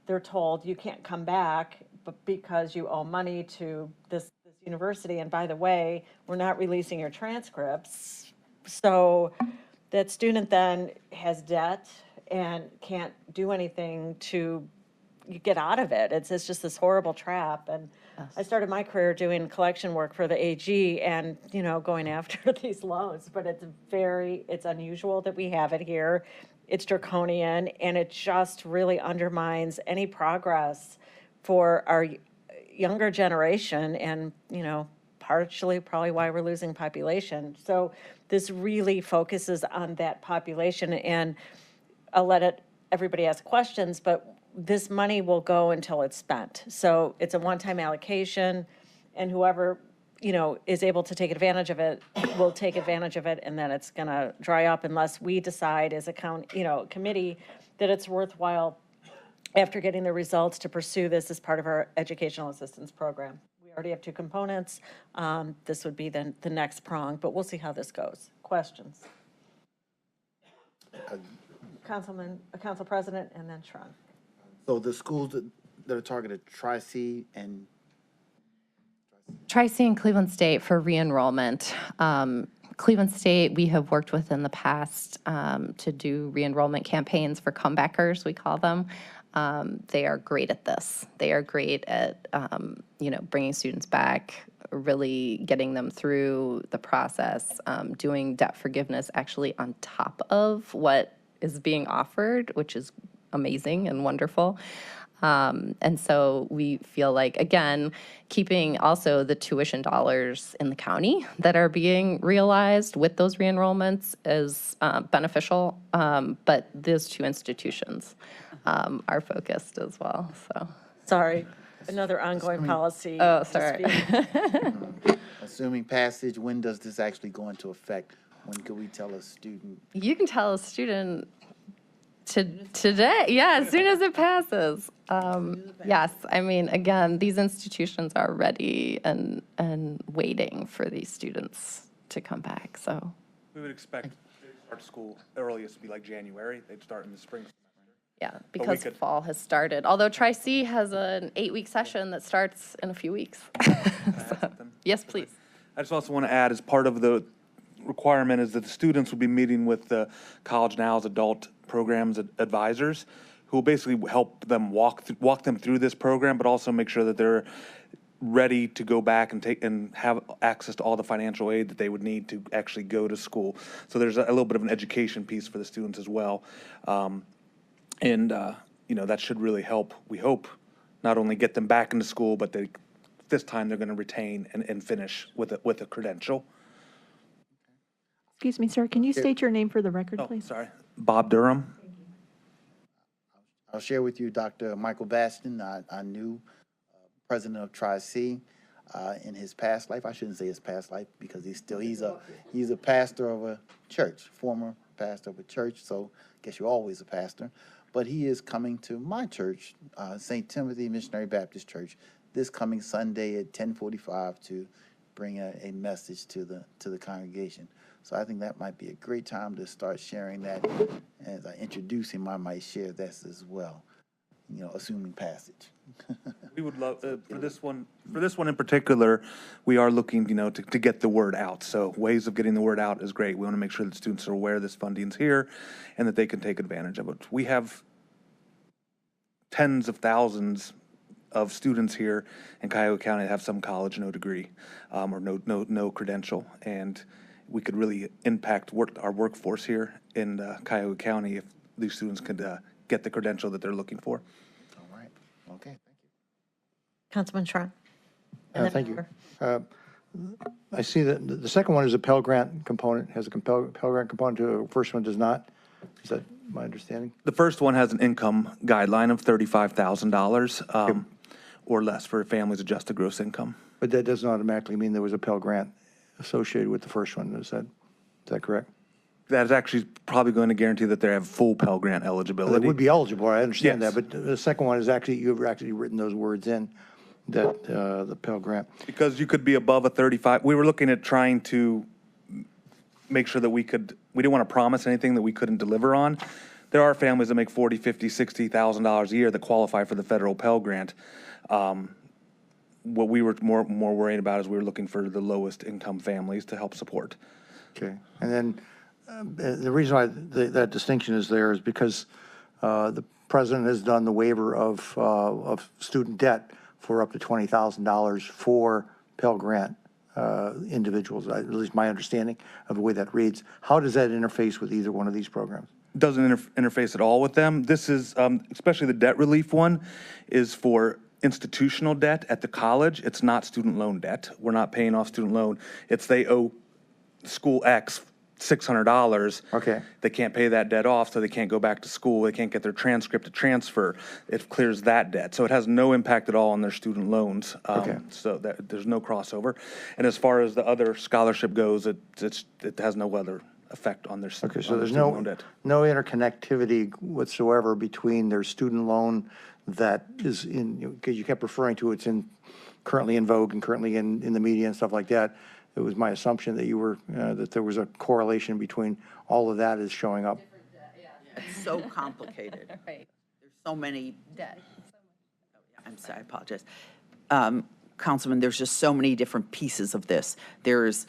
they're told you can't come back but because you owe money to this university. And by the way, we're not releasing your transcripts. So that student then has debt and can't do anything to get out of it. It's just this horrible trap. And I started my career doing collection work for the AG and, going after these loans, but it's unusual that we have it here. It's draconian, and it just really undermines any progress for our younger generation and, partially probably why we're losing population. So this really focuses on that population, and I'll let everybody ask questions, but this money will go until it's spent. So it's a one-time allocation, and whoever, is able to take advantage of it will take advantage of it, and then it's going to dry up unless we decide as a committee that it's worthwhile after getting the results to pursue this as part of our educational assistance program. We already have 2 components. This would be the next prong, but we'll see how this goes. Questions? Council President, and then Sharon. So the schools that are targeted, Tri-C and Tri-C and Cleveland State for re-enrollment. Cleveland State, we have worked with in the past to do re-enrollment campaigns for comebackers, we call them. They are great at this. They are great at, bringing students back, really getting them through the process, doing debt forgiveness actually on top of what is being offered, which is amazing and wonderful. And so we feel like, again, keeping also the tuition dollars in the county that are being realized with those re-enrollments is beneficial, but those 2 institutions are focused as well. So, sorry, another ongoing policy. Oh, sorry. Assuming passage, when does this actually go into effect? When could we tell a student? You can tell a student Today, yeah, as soon as it passes. Yes, I mean, again, these institutions are ready and waiting for these students to come back, so. We would expect they'd start school earliest to be like January. They'd start in the spring semester. Yeah, because fall has started. Although Tri-C has an 8-week session that starts in a few weeks. So, yes, please. I just also want to add, as part of the requirement, is that the students will be meeting with the College Now's adult programs advisors, who will basically help them walk them through this program, but also make sure that they're ready to go back and have access to all the financial aid that they would need to actually go to school. So there's a little bit of an education piece for the students as well. That should really help, we hope, not only get them back into school, but this time they're going to retain and finish with a credential. Excuse me, sir, can you state your name for the record, please? Sorry. Bob Durham. I'll share with you Dr. Michael Baston. I knew president of Tri-C in his past life. I shouldn't say his past life because he's a pastor of a church, former pastor of a church. So I guess you're always a pastor. But he is coming to my church, St. Timothy Missionary Baptist Church, this coming Sunday at 10:45 to bring a message to the congregation. So I think that might be a great time to start sharing that. As I introduce him, I might share this as well, assuming passage. We would love, for this one in particular, we are looking, to get the word out. So ways of getting the word out is great. We want to make sure that students are aware this funding's here and that they can take advantage of it. We have tens of thousands of students here in Cuyahoga County that have some college, no degree, or no credential. And we could really impact our workforce here in Cuyahoga County if these students could get the credential that they're looking for. All right. Okay. Councilman Schron. Thank you. I see that the second one is a Pell Grant component, has a Pell Grant component to it. The first one does not. Is that my understanding? The first one has an income guideline of $35,000 or less for a family's adjusted gross income. But that doesn't automatically mean there was a Pell Grant associated with the first one. Is that correct? That is actually probably going to guarantee that they have full Pell Grant eligibility. Well, they would be eligible, I understand Yes. that, but the second one is you've actually written those words in, that the Pell Grant. Because you could be above a 35, we were looking at trying to make sure that we didn't want to promise anything that we couldn't deliver on. There are families that make $40,000, $50,000, $60,000 a year that qualify for the federal Pell Grant. What we were more worried about is we were looking for the lowest income families to help support. Okay, and then the reason why that distinction is there is because the president has done the waiver of student debt for up to $20,000 for Pell Grant individuals, at least my understanding of the way that reads. How does that interface with either one of these programs? Doesn't interface at all with them. This is, especially the debt relief one, is for institutional debt at the college. It's not student loan debt. We're not paying off student loan. It's they owe school X $600. Okay. They can't pay that debt off, so they can't go back to school. They can't get their transcript to transfer. It clears that debt. So it has no impact at all on their student loans. Okay. So there's no crossover. And as far as the other scholarship goes, it has no other effect on their Okay, so on their there's student loan debt. no interconnectivity whatsoever between their student loan that is because you kept referring to it's currently in vogue and currently in the media and stuff like that. It was my assumption that that there was a correlation between all of that is showing up. It's so complicated. Right. There's so many. Debt. I'm sorry, I apologize. Councilman, there's just so many different pieces of this. There's,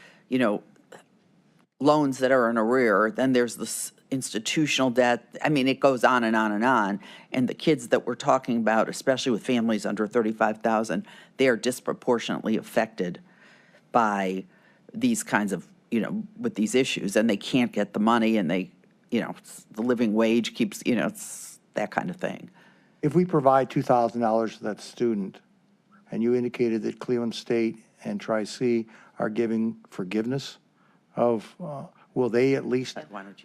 loans that are in arrear, then there's this institutional debt. I mean, it goes on and on and on. And the kids that we're talking about, especially with families under 35,000, they are disproportionately affected by these kinds of, with these issues, and they can't get the money, and they, the living wage keeps, it's that kind of thing. If we provide $2,000 to that student, and you indicated that Cleveland State and Tri-C are giving forgiveness of, will they at least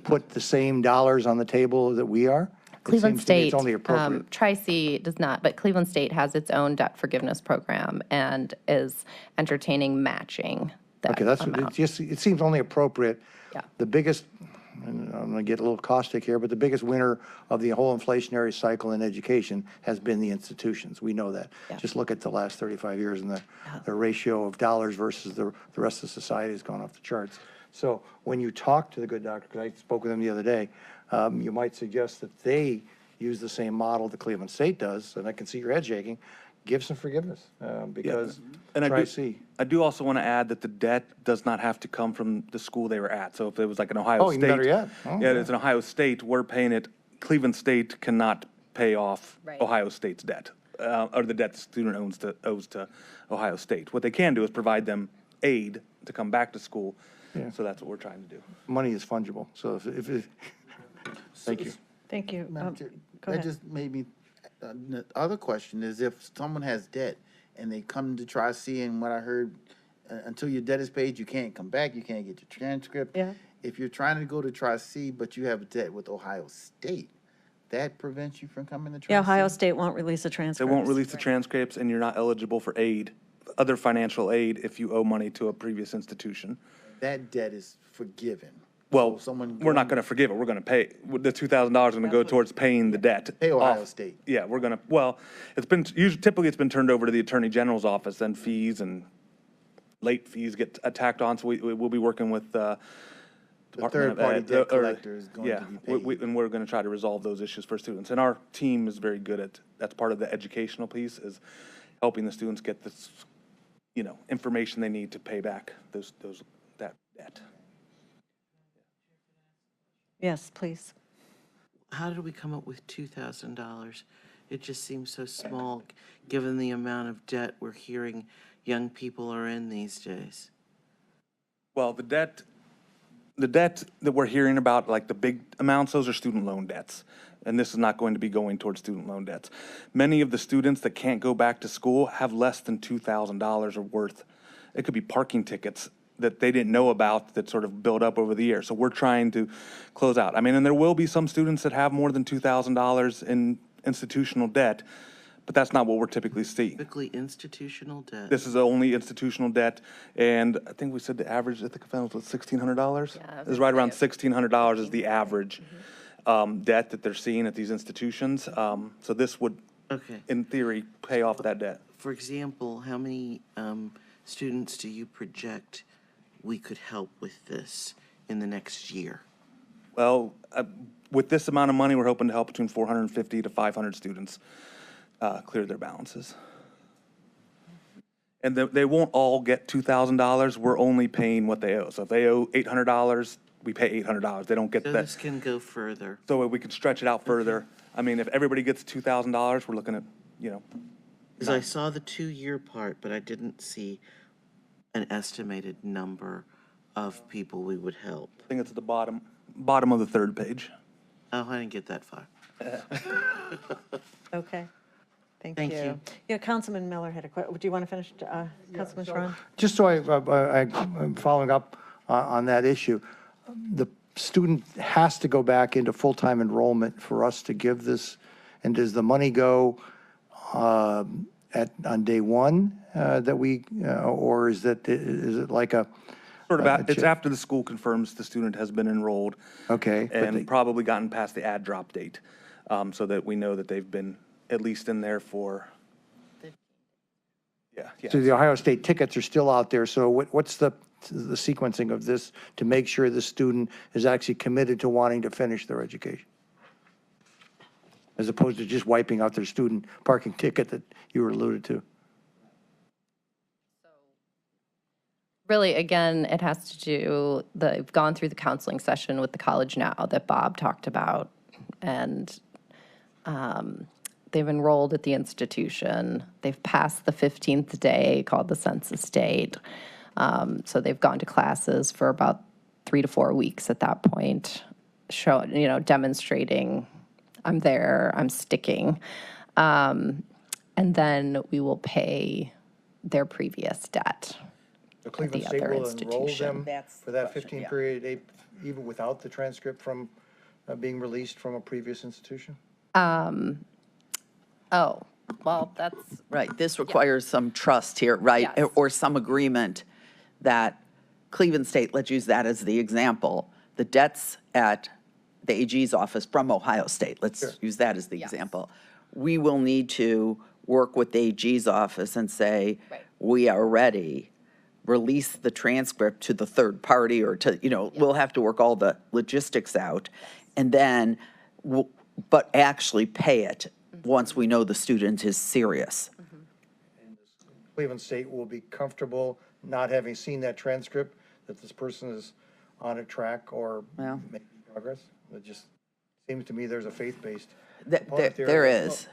put the same dollars on the table that we are? Cleveland State, it's only appropriate. Tri-C does not, but Cleveland State has its own debt forgiveness program and is entertaining matching that Okay, amount. it seems only appropriate. Yeah. The biggest and I'm going to get a little caustic here, but the biggest winner of the whole inflationary cycle in education has been the institutions. We know that. Just look at the last 35 years and the ratio of dollars versus the rest of society has gone off the charts. So when you talk to the good doctor, because I spoke with them the other day, you might suggest that they use the same model that Cleveland State does, and I can see your head shaking. Give some forgiveness, because I do also want to add that the debt does not have to come from the school they were at. So if it was like an Ohio State. Better yet. It's an Ohio State, we're paying it. Cleveland State cannot pay off Ohio State's debt, or the debt the student owes to Ohio State. What they can do is provide them aid to come back to school. Yeah. So that's what we're trying to do. Money is fungible, so if it, thank you. Thank you. Madam Chair, Go that ahead. just made me, the other question is if someone has debt and they come to Tri-C, and what I heard, until your debt is paid, you can't come back, you can't get your transcript. Yeah. If you're trying to go to Tri-C, but you have a debt with Ohio State, that prevents you from coming to Tri-C? Yeah, Ohio State won't release a They transcript. won't release the transcripts, and you're not eligible for aid, other financial aid, if you owe money to a previous institution. That debt is forgiven. Well, So someone we're not going to forgive it. We're going to pay. The $2,000 is going to go towards paying the debt. Pay Ohio off. State. Yeah, we're going to, well, it's been, typically it's been turned over to the Attorney General's office, then fees and late fees get tacked on, so we'll be working with The Department of third-party Ed, debt collector is going yeah, to be paid. and we're going to try to resolve those issues for students. And our team is very good at, that's part of the educational piece, is helping the students get this, information they need to pay back that debt. Yes, please. How did we come up with $2,000? It just seems so small, given the amount of debt we're hearing young people are in these days. Well, the debt that we're hearing about, like the big amounts, those are student loan debts. And this is not going to be going towards student loan debts. Many of the students that can't go back to school have less than $2,000 or worth. It could be parking tickets that they didn't know about that sort of build up over the year. So we're trying to close out. I mean, and there will be some students that have more than $2,000 in institutional debt, but that's not what we're typically seeing. Typically institutional debt. This is the only institutional debt, and I think we said the average, I think I found it was $1,600? Yeah, It was right around $1,600 is the average debt that they're seeing at these institutions. So this would, in theory, pay off that debt. For example, how many students do you project we could help with this in the next year? Well, with this amount of money, we're hoping to help between 450 to 500 students clear their balances. And they won't all get $2,000. We're only paying what they owe. So if they owe $800, we pay $800. They don't get So that. this can go further. So we can stretch it out further. I mean, if everybody gets $2,000, we're looking at, Because I saw the 2-year part, but I didn't see an estimated number of people we would help. I think it's at the bottom of the third page. Oh, I didn't get that far. Okay. Thank Thank you. you. Yeah, Councilman Miller had a question. Do you want to finish, Councilman Sharon? Just so I'm following up on that issue, the student has to go back into full-time enrollment for us to give this, and does the money go on day one that we, or is it like a? Sort of, it's after the school confirms the student has been enrolled. Okay. And probably gotten past the add drop date, so that we know that they've been at least in there for. Yeah. So the Ohio State tickets are still out there, so what's the sequencing of this to make sure the student is actually committed to wanting to finish their education? As opposed to just wiping out their student parking ticket that you were alluded to. Really, again, it has to do, they've gone through the counseling session with the College Now that Bob talked about, and they've enrolled at the institution. They've passed the 15th day called the census date. So they've gone to classes for about 3 to 4 weeks at that point, demonstrating I'm there, I'm sticking. And then we will pay their previous debt. The Cleveland State other will enroll institution. them for that 15 period, even without the transcript from being released from a previous institution? Oh, well, that's, Right, this requires some trust here, right? Yes. Or some agreement that Cleveland State, let's use that as the example, the debts at the AG's office from Ohio State, let's use that as the example, we will need to work with the AG's office and say, we are ready, release the transcript to the third party or to, we'll have to work all the logistics out, and then, but actually pay it once we know the student is serious. Cleveland State will be comfortable not having seen that transcript, that this person is on a track or making progress? It just seems to me there's a faith-based component There is.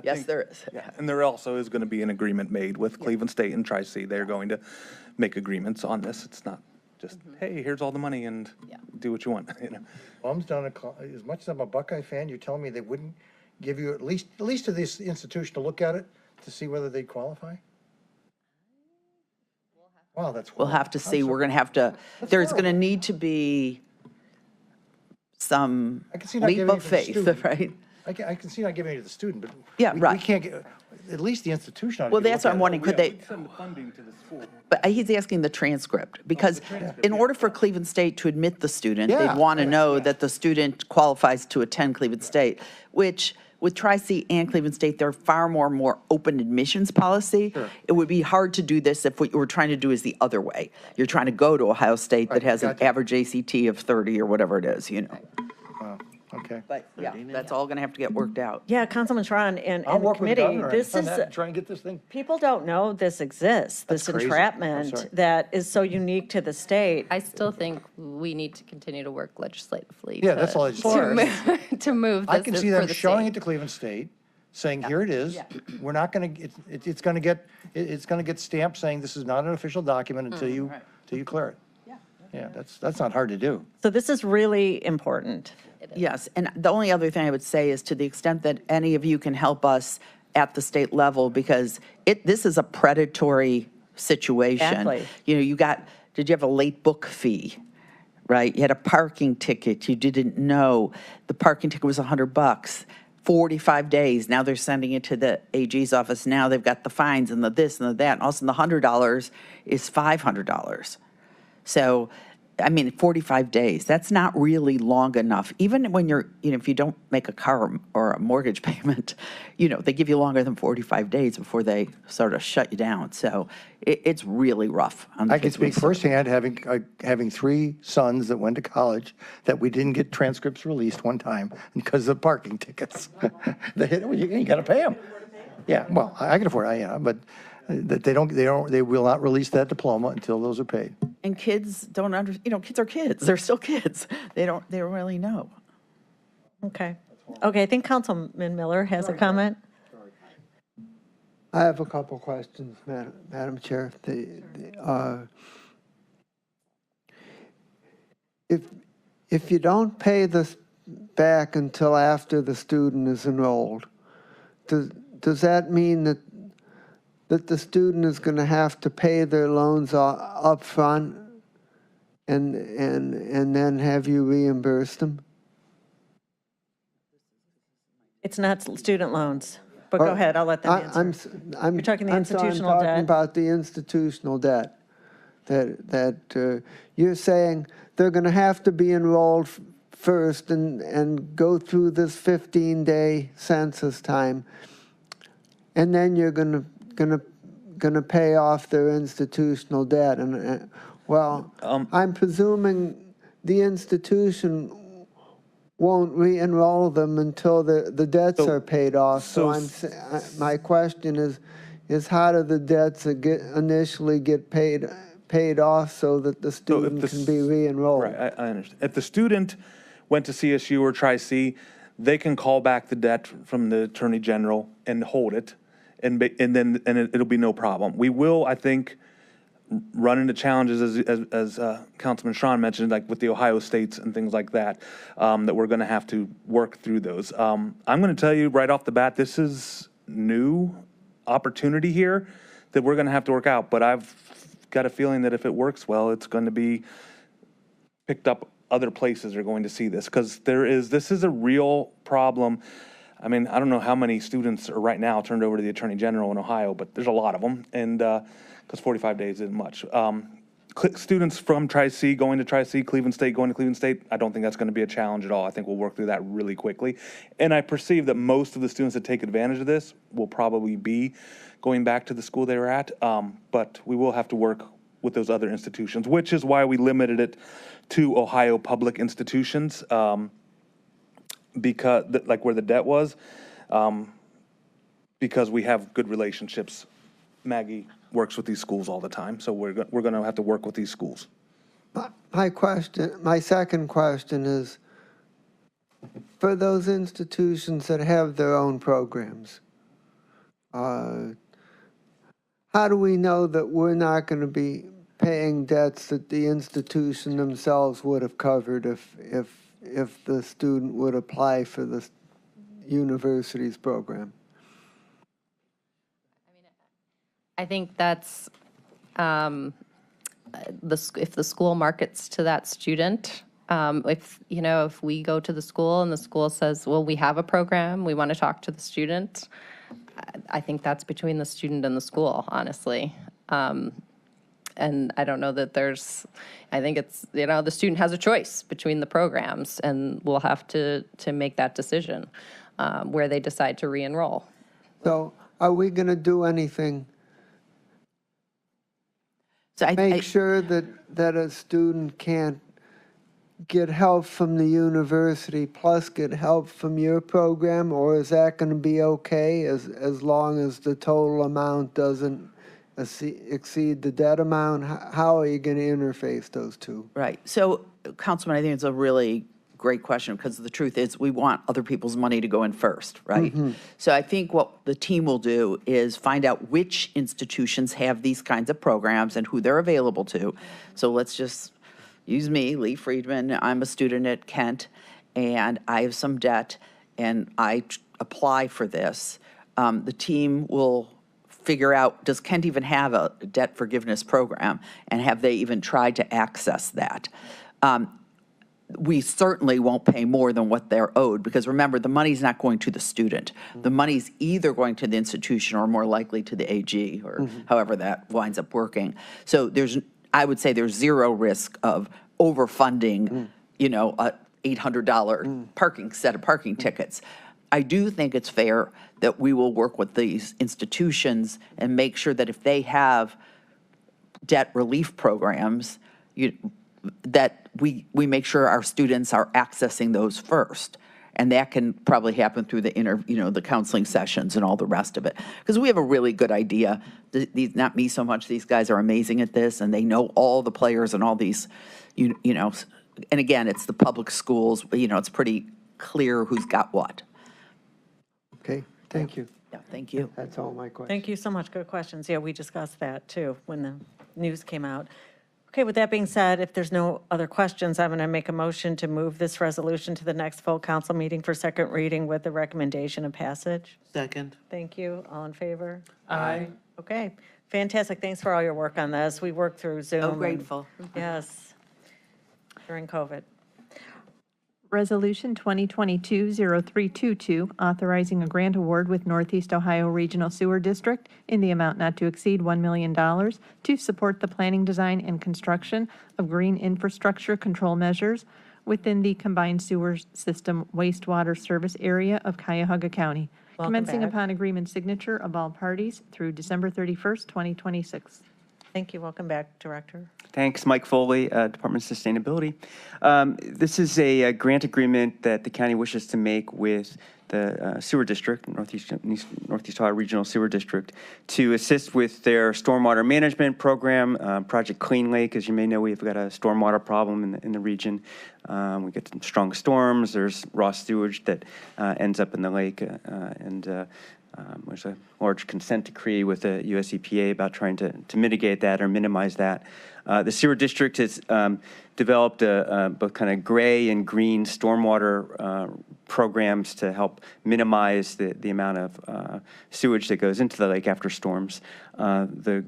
Yes, think- there is. Yeah, and there also is going to be an agreement made with Cleveland State and Tri-C. They're going to make agreements on this. It's not just, hey, here's all the money and do what you want, Mom's done as much as I'm a Buckeye fan, you're telling me they wouldn't give you at least to this institution to look at it to see whether they qualify? Wow, that's We'll have to see. We're going to have to, there's going to need to be some I can see not leap giving it of to the faith, student. right? I can see not giving it to the student, but Yeah, we right. can't get, at least the institution ought to Well, get a that's look what I'm at it. wondering, could they, Send the funding to the school. but he's asking the transcript, because in order for Cleveland State to admit the student, Yeah. they'd want to know that the student qualifies to attend Cleveland State, which with Tri-C and Cleveland State, they're far more open admissions policy. It would be hard to do this if what you were trying to do is the other way. You're trying to go to Ohio State that has an average ACT of 30 or whatever it is, Okay. But yeah, that's all going to have to get worked out. Yeah, Councilman Schron and I'll the work with the committee, governor this on is, that and try and get this thing. people don't know this exists, this crazy. I'm entrapment sorry. that is so unique to the state. I still think we need to continue to work legislatively. Yeah, that's all I just said. To move this I can see for them the showing state. it to Cleveland State, saying, here it is. We're not going to, it's going to get stamped saying this is not an official document until you clear it. Yeah, that's not hard to do. So this is really important. Yes, and the only other thing I would say is to the extent that any of you can help us at the state level, because this is a predatory situation. Exactly. Did you have a late book fee, right? You had a parking ticket, you didn't know. The parking ticket was $100, 45 days. Now they're sending it to the AG's office. Now they've got the fines and the this and the that. And also the $100 is $500. So, 45 days, that's not really long enough. Even when you're, if you don't make a car or a mortgage payment, they give you longer than 45 days before they sort of shut you down. So it's really rough. I can speak firsthand, having 3 sons that went to college, that we didn't get transcripts released one time because of parking tickets. You got to pay them. Yeah, well, I can afford it, but that they will not release that diploma until those are paid. And kids don't kids are kids. They're still kids. They don't really know. Okay. Okay, I think Councilman Miller has a comment. I have a couple questions, Madam Chair. If you don't pay this back until after the student is enrolled, does that mean that the student is going to have to pay their loans up front and then have you reimburse them? It's not student loans, but go ahead, I'll let them answer. You're talking the institutional I'm debt? talking about the institutional debt. That you're saying they're going to have to be enrolled first and go through this 15-day census time, and then you're going to pay off their institutional debt. And I'm presuming the institution won't re-enroll them until the debts are paid off. So my question is how do the debts initially get paid off so that the student can be re-enrolled? Right, I understand. If the student went to CSU or Tri-C, they can call back the debt from the Attorney General and hold it, and then it'll be no problem. We will, I think, run into challenges as Councilman Schron mentioned, like with the Ohio States and things like that, that we're going to have to work through those. I'm going to tell you right off the bat, this is new opportunity here that we're going to have to work out, but I've got a feeling that if it works well, it's going to be picked up. Other places are going to see this because this is a real problem. I don't know how many students are right now turned over to the Attorney General in Ohio, but there's a lot of them, and because 45 days isn't much. students from Tri-C going to Tri-C, Cleveland State going to Cleveland State, I don't think that's going to be a challenge at all. I think we'll work through that really quickly. And I perceive that most of the students that take advantage of this will probably be going back to the school they were at. But we will have to work with those other institutions, which is why we limited it to Ohio public institutions, because like where the debt was, because we have good relationships. Maggie works with these schools all the time, so we're going to have to work with these schools. My second question is, for those institutions that have their own programs, how do we know that we're not going to be paying debts that the institution themselves would have covered if the student would apply for the university's program? I think that's, if the school markets to that student, if we go to the school and the school says, well, we have a program, we want to talk to the student, I think that's between the student and the school, honestly. And I don't know that I think it's, the student has a choice between the programs, and we'll have to make that decision where they decide to re-enroll. So are we going to do anything So make sure that a student can't get help from the university plus get help from your program, or is that going to be okay as long as the total amount doesn't exceed the debt amount? How are you going to interface those two? Right. So, Councilman, I think it's a really great question, because the truth is we want other people's money to go in first, right? So I think what the team will do is find out which institutions have these kinds of programs and who they're available to. So let's just use me, Lee Friedman. I'm a student at Kent, and I have some debt, and I apply for this. The team will figure out, does Kent even have a debt forgiveness program, and have they even tried to access that? We certainly won't pay more than what they're owed, because remember, the money's not going to the student. The money's either going to the institution or more likely to the AG, or however that winds up working. So I would say there's zero risk of overfunding, a $800 set of parking tickets. I do think it's fair that we will work with these institutions and make sure that if they have debt relief programs, that we make sure our students are accessing those first. And that can probably happen through the counseling sessions and all the rest of it. Because we have a really good idea. Not me so much, these guys are amazing at this, and they know all the players and all these, and again, it's the public schools, it's pretty clear who's got what. Okay, thank you. Yeah, thank you. That's all my questions. Thank you so much. Good questions. Yeah, we discussed that too when the news came out. Okay, with that being said, if there's no other questions, I'm going to make a motion to move this resolution to the next full council meeting for second reading with the recommendation of passage. Second. Thank you. All in favor? Aye. Okay, fantastic. Thanks for all your work on this. We worked through Zoom. So and- grateful. Yes, during COVID. Resolution 2022-0322, authorizing a grant award with Northeast Ohio Regional Sewer District in the amount not to exceed $1 million to support the planning, design, and construction of green infrastructure control measures within the combined sewer system wastewater service area of Cuyahoga County, Welcome commencing back. upon agreement signature of all parties through December 31st, 2026. Thank you. Welcome back, Director. Thanks, Mike Foley, Department of Sustainability. This is a grant agreement that the county wishes to make with the sewer district, Northeast Ohio Regional Sewer District, to assist with their stormwater management program, Project Clean Lake. As you may know, we've got a stormwater problem in the region. We get some strong storms. There's raw sewage that ends up in the lake, there's a large consent decree with the US EPA about trying to mitigate that or minimize that. The sewer district has developed both kind of gray and green stormwater programs to help minimize the amount of sewage that goes into the lake after storms. The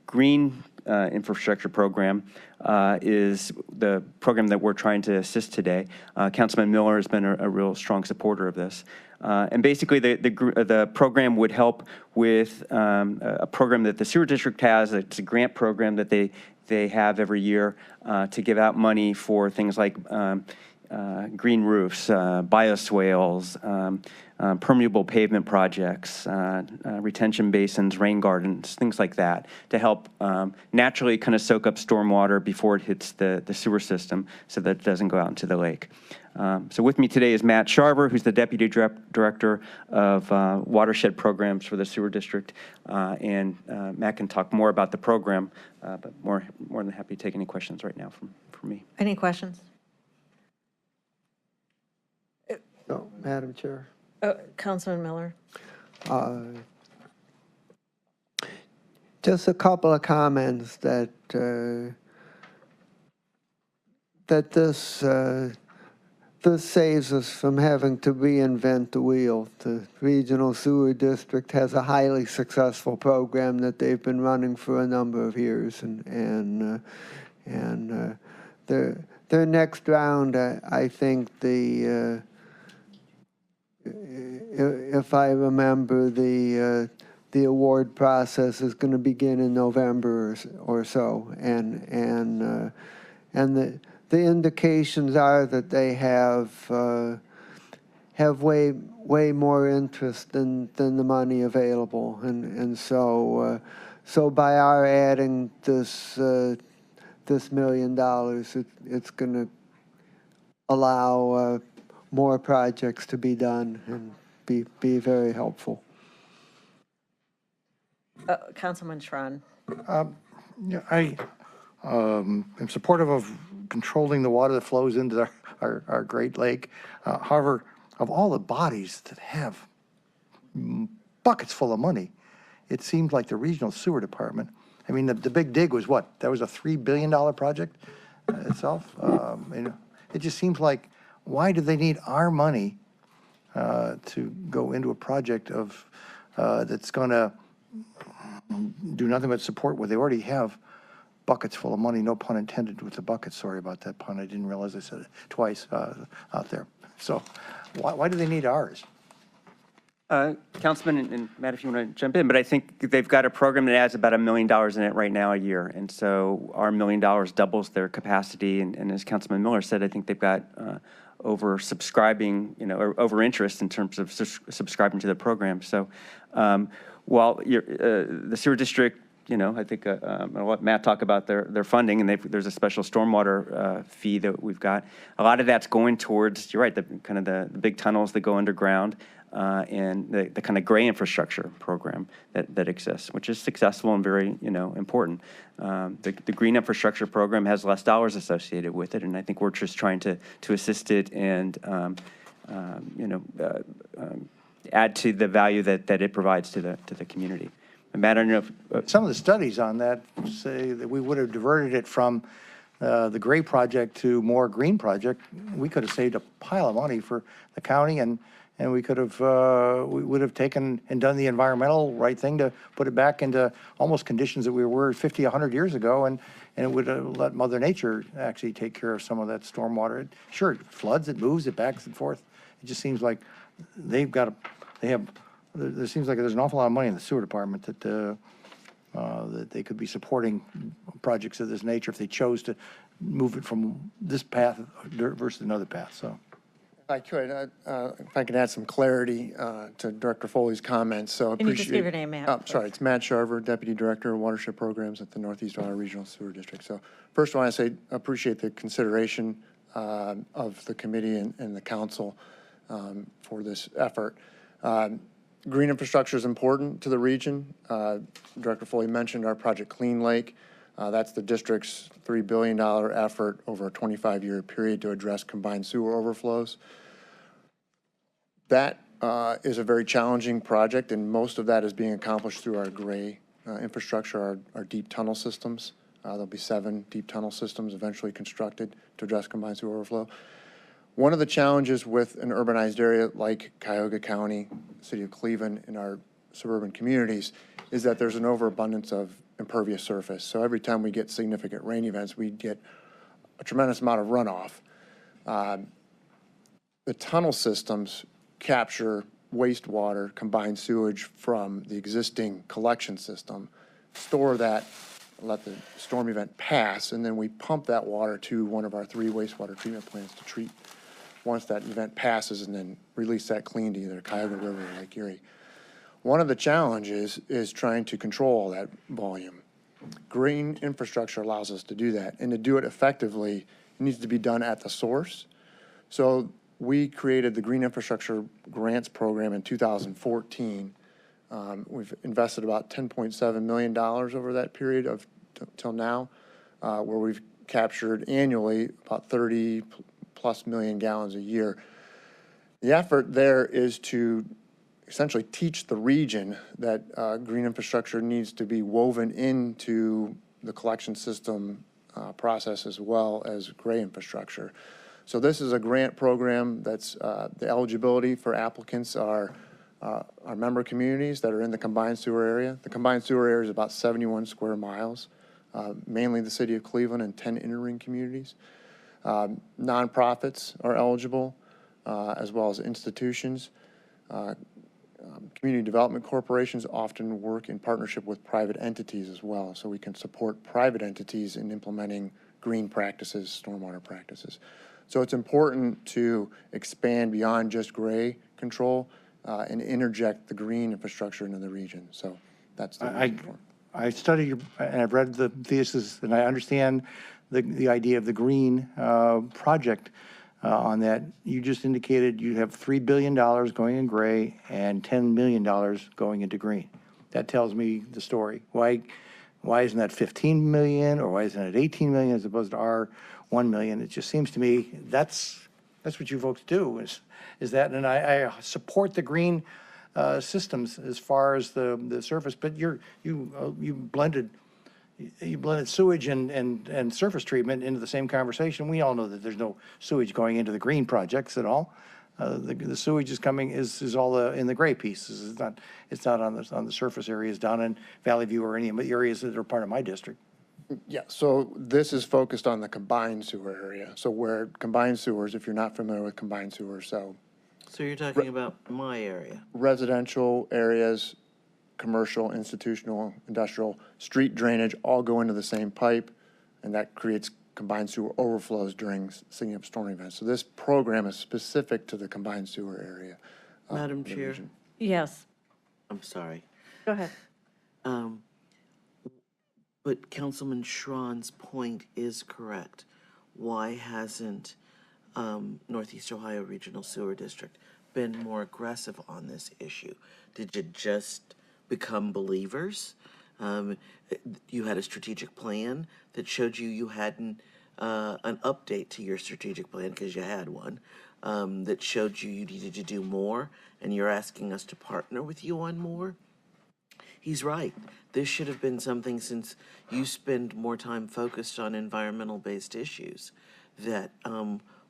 green infrastructure program is the program that we're trying to assist today. Councilman Miller has been a real strong supporter of this. And basically, the program would help with a program that the sewer district has. It's a grant program that they they have every year to give out money for things like green roofs, bioswales, permeable pavement projects, retention basins, rain gardens, things like that, to help naturally kind of soak up stormwater before it hits the sewer system so that it doesn't go out into the lake. So with me today is Matt Sharver, who's the Deputy Director of Watershed Programs for the Sewer District. And Matt can talk more about the program, but more than happy to take any questions right now from me. Any questions? No, Madam Chair. Councilman Miller. Just a couple of comments that this saves us from having to reinvent the wheel. The Regional Sewer District has a highly successful program that they've been running for a number of years, and their next round, I think if I remember, the award process is going to begin in November or so, and the indications are that they have way more interest than the money available, and so by our adding this $1 million, it's going to allow more projects to be done and be very helpful. Councilman Schron. Yeah, I am supportive of controlling the water that flows into our Great Lake. However, of all the bodies that have buckets full of money, it seems like the Regional Sewer Department, I mean, the big dig was what? That was a $3 billion project itself. It just seems like, why do they need our money to go into a project that's going to do nothing but support what they already have? Buckets full of money, no pun intended with the bucket. Sorry about that pun. I didn't realize I said it twice out there. So why do they need ours? Councilman and Matt, if you want to jump in, but I think they've got a program that has about $1 million in it right now a year. And so our $1 million doubles their capacity. And as Councilman Miller said, I think they've got over subscribing, or over interest in terms of subscribing to the program. So while the sewer district, I think I'll let Matt talk about their funding, and there's a special stormwater fee that we've got. A lot of that's going towards, you're right, the big tunnels that go underground, and the kind of gray infrastructure program that exists, which is successful and very, important. The green infrastructure program has less dollars associated with it, and I think we're just trying to assist it and, add to the value that it provides to the community. Matt, I don't know if... Some of the studies on that say that we would have diverted it from the gray project to more green project. We could have saved a pile of money for the county, and we could have, we would have taken and done the environmental right thing to put it back into almost conditions that we were 50, 100 years ago, and it would have let Mother Nature actually take care of some of that stormwater. Sure, it floods, it moves, it backs and forth. It just seems like there seems like there's an awful lot of money in the sewer department that they could be supporting projects of this nature if they chose to move it from this path versus another path. So, if I could add some clarity to Director Foley's comments. So Can you just give your name, Matt? Sorry, it's Matt Sharver, Deputy Director of Watershed Programs at the Northeast Ohio Regional Sewer District. So first I want to say appreciate the consideration of the committee and the council for this effort. Green infrastructure is important to the region. Director Foley mentioned our Project Clean Lake. That's the district's $3 billion effort over a 25-year period to address combined sewer overflows. That is a very challenging project, and most of that is being accomplished through our gray infrastructure, our deep tunnel systems. There'll be 7 deep tunnel systems eventually constructed to address combined sewer overflow. One of the challenges with an urbanized area like Cuyahoga County, City of Cleveland, and our suburban communities is that there's an overabundance of impervious surface. So every time we get significant rain events, we get a tremendous amount of runoff. The tunnel systems capture wastewater, combined sewage from the existing collection system, store that let the storm event pass, and then we pump that water to one of our 3 wastewater treatment plants to treat once that event passes, and then release that clean to either Cuyahoga River or Lake Erie. One of the challenges is trying to control all that volume. Green infrastructure allows us to do that, and to do it effectively, it needs to be done at the source. So we created the Green Infrastructure Grants Program in 2014. We've invested about $10.7 million over that period of till now, where we've captured annually about 30 plus million gallons a year. The effort there is to essentially teach the region that green infrastructure needs to be woven into the collection system process as well as gray infrastructure. So this is a grant program that's the eligibility for applicants are our member communities that are in the combined sewer area. The combined sewer area is about 71 square miles, mainly the city of Cleveland and 10 inner-ring communities. Nonprofits are eligible, as well as institutions. Community development corporations often work in partnership with private entities as well, so we can support private entities in implementing green practices, stormwater practices. So it's important to expand beyond just gray control and interject the green infrastructure into the region. So that's the reason for it. I studied and I've read the thesis, and I understand the idea of the green project on that. You just indicated you have $3 billion going in gray and $10 million going into green. That tells me the story. Why isn't that 15 million, or why isn't it 18 million as opposed to our 1 million? It just seems to me that's what you folks do is that, and I support the green systems as far as the surface, but you blended sewage and surface treatment into the same conversation. We all know that there's no sewage going into the green projects at all. The sewage is coming is all in the gray pieces. It's not on the surface areas down in Valley View or any of the areas that are part of my district. Yeah, so this is focused on the combined sewer area. So where combined sewers, if you're not familiar with combined sewers, so you're talking about my area? Residential areas, commercial, institutional, industrial, street drainage all go into the same pipe, and that creates combined sewer overflows during significant storm events. So this program is specific to the combined sewer area. Madam Chair? Yes. I'm sorry. Go ahead. But Councilman Schron's point is correct. Why hasn't Northeast Ohio Regional Sewer District been more aggressive on this issue? Did you just become believers? You had a strategic plan that showed you hadn't an update to your strategic plan, because you had one, that showed you needed to do more, and you're asking us to partner with you on more? He's right. This should have been something, since you spend more time focused on environmental-based issues, that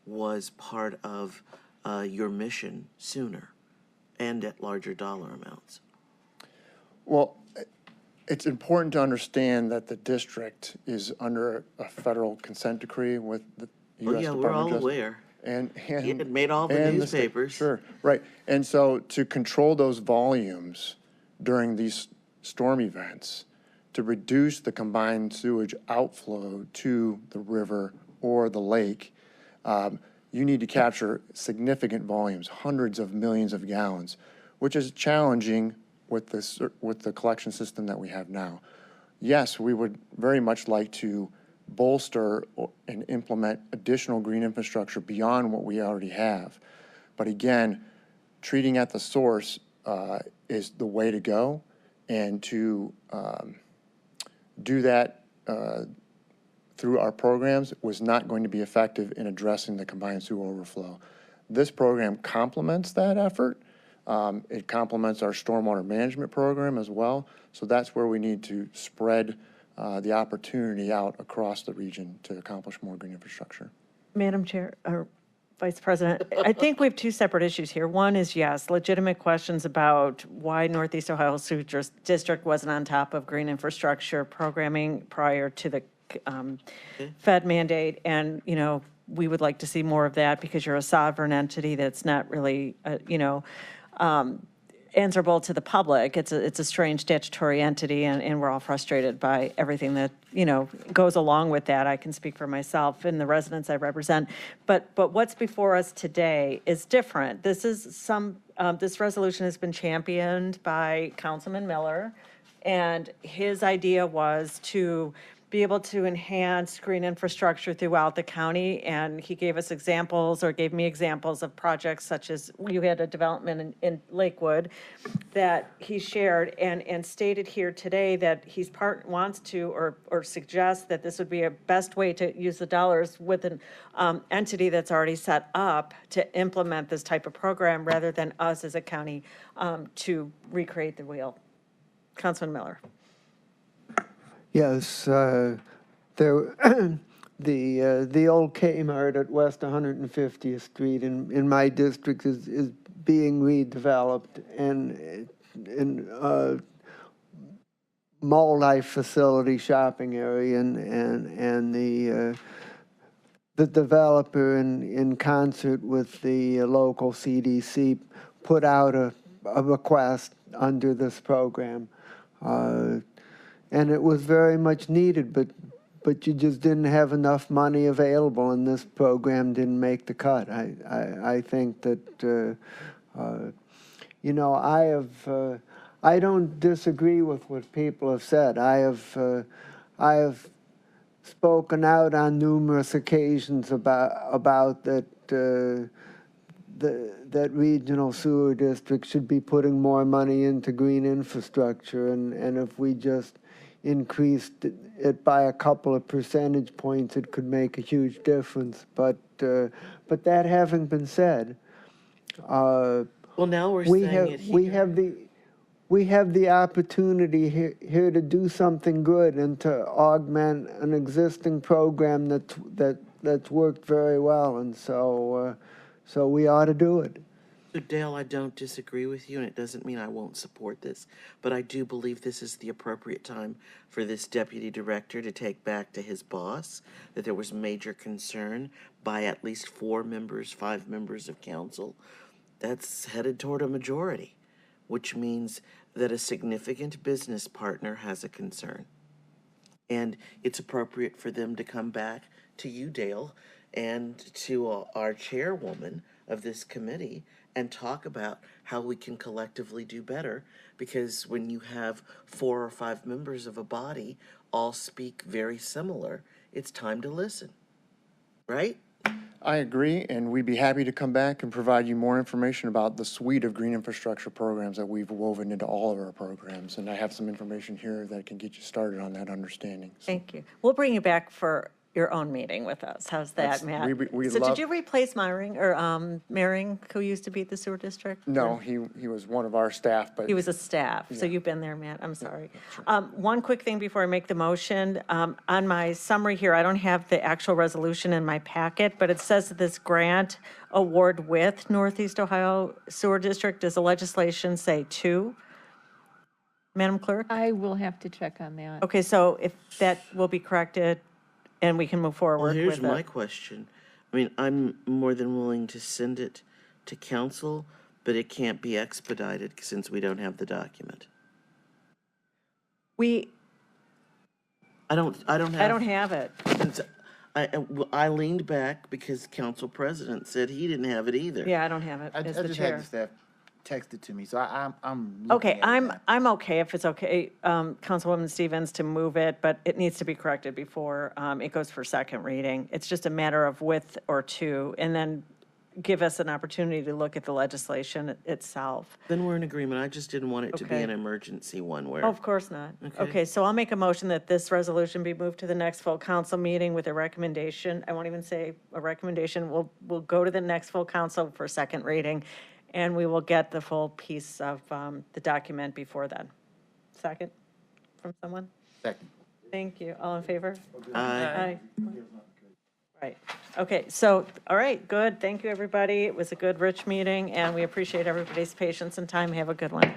was part of your mission sooner and at larger dollar amounts. Well, it's important to understand that the district is under a federal consent decree with the U.S. Yeah, Department we're all of Justice. aware. And it made all the and newspapers. Sure, right. And so to control those volumes during these storm events, to reduce the combined sewage outflow to the river or the lake, you need to capture significant volumes, hundreds of millions of gallons, which is challenging with the collection system that we have now. Yes, we would very much like to bolster and implement additional green infrastructure beyond what we already have. But again, treating at the source is the way to go, and to do that through our programs was not going to be effective in addressing the combined sewer overflow. This program complements that effort. It complements our stormwater management program as well. So that's where we need to spread the opportunity out across the region to accomplish more green infrastructure. Madam Chair, or Vice President, I think we have two separate issues here. One is, yes, legitimate questions about why Northeast Ohio Sewer District wasn't on top of green infrastructure programming prior to the Fed mandate. And, you know, we would like to see more of that, because you're a sovereign entity that's not really, answerable to the public. It's a strange statutory entity, and we're all frustrated by everything that, goes along with that. I can speak for myself and the residents I represent. But what's before us today is different. This resolution has been championed by Councilman Miller, and his idea was to be able to enhance green infrastructure throughout the county. And he gave us examples, or gave me examples of projects such as, you had a development in Lakewood that he shared and stated here today that wants to, or suggests that this would be a best way to use the dollars with an entity that's already set up to implement this type of program, rather than us as a county to recreate the wheel. Councilman Miller. Yes, there, the old Kmart at West 150th Street in my district is being redeveloped, and multi-facility shopping area, and the developer in concert with the local CDC put out a request under this program. And it was very much needed, but you just didn't have enough money available, and this program didn't make the cut. I think that, I don't disagree with what people have said. I have spoken out on numerous occasions about that. That regional sewer districts should be putting more money into green infrastructure, and if we just increased it by a couple of percentage points, it could make a huge difference. But that having been said, Well, now we have the opportunity here to do something good and to augment an existing program that's worked very well, and so we ought to do it. So Dale, I don't disagree with you, and it doesn't mean I won't support this, but I do believe this is the appropriate time for this deputy director to take back to his boss that there was major concern by at least 5 members of council. That's headed toward a majority, which means that a significant business partner has a concern. And it's appropriate for them to come back to you, Dale, and to our chairwoman of this committee and talk about how we can collectively do better, because when you have 4 or 5 members of a body all speak very similar, it's time to listen, right? I agree, and we'd be happy to come back and provide you more information about the suite of green infrastructure programs that we've woven into all of our programs. And I have some information here that can get you started on that understanding. So Thank you. We'll bring you back for your own meeting with us. How's that, Matt? So did you replace Mering, who used to be at the sewer district? No, he was one of our staff, but He was a staff, so you've been there, Matt, I'm sorry. One quick thing before I make the motion. On my summary here, I don't have the actual resolution in my packet, but it says that this grant award with Northeast Ohio Sewer District, does the legislation say to? Madam Clerk? I will have to check on that. Okay, so if that will be corrected, and we can move forward Well, with it. here's my question. I mean, I'm more than willing to send it to council, but it can't be expedited since we don't have the document. I don't have it. I leaned back because council president said he didn't have it either. Yeah, I don't have it I as the just chair. had the staff text it to me, so I'm Okay, looking at it. I'm okay if it's okay, Councilwoman Stevens, to move it, but it needs to be corrected before it goes for second reading. It's just a matter of with or to, and then give us an opportunity to look at the legislation itself. Then we're in agreement. I just didn't want it to be Okay. an emergency one where. Oh, of course not. Okay. Okay, so I'll make a motion that this resolution be moved to the next full council meeting with a recommendation. I won't even say a recommendation. We'll go to the next full council for second reading, and we will get the full piece of the document before then. Second from someone? Second. Thank you. All in favor? Aye. Right. Okay, so, all right, good. Thank you, everybody. It was a good, rich meeting, and we appreciate everybody's patience and time. Have a good one.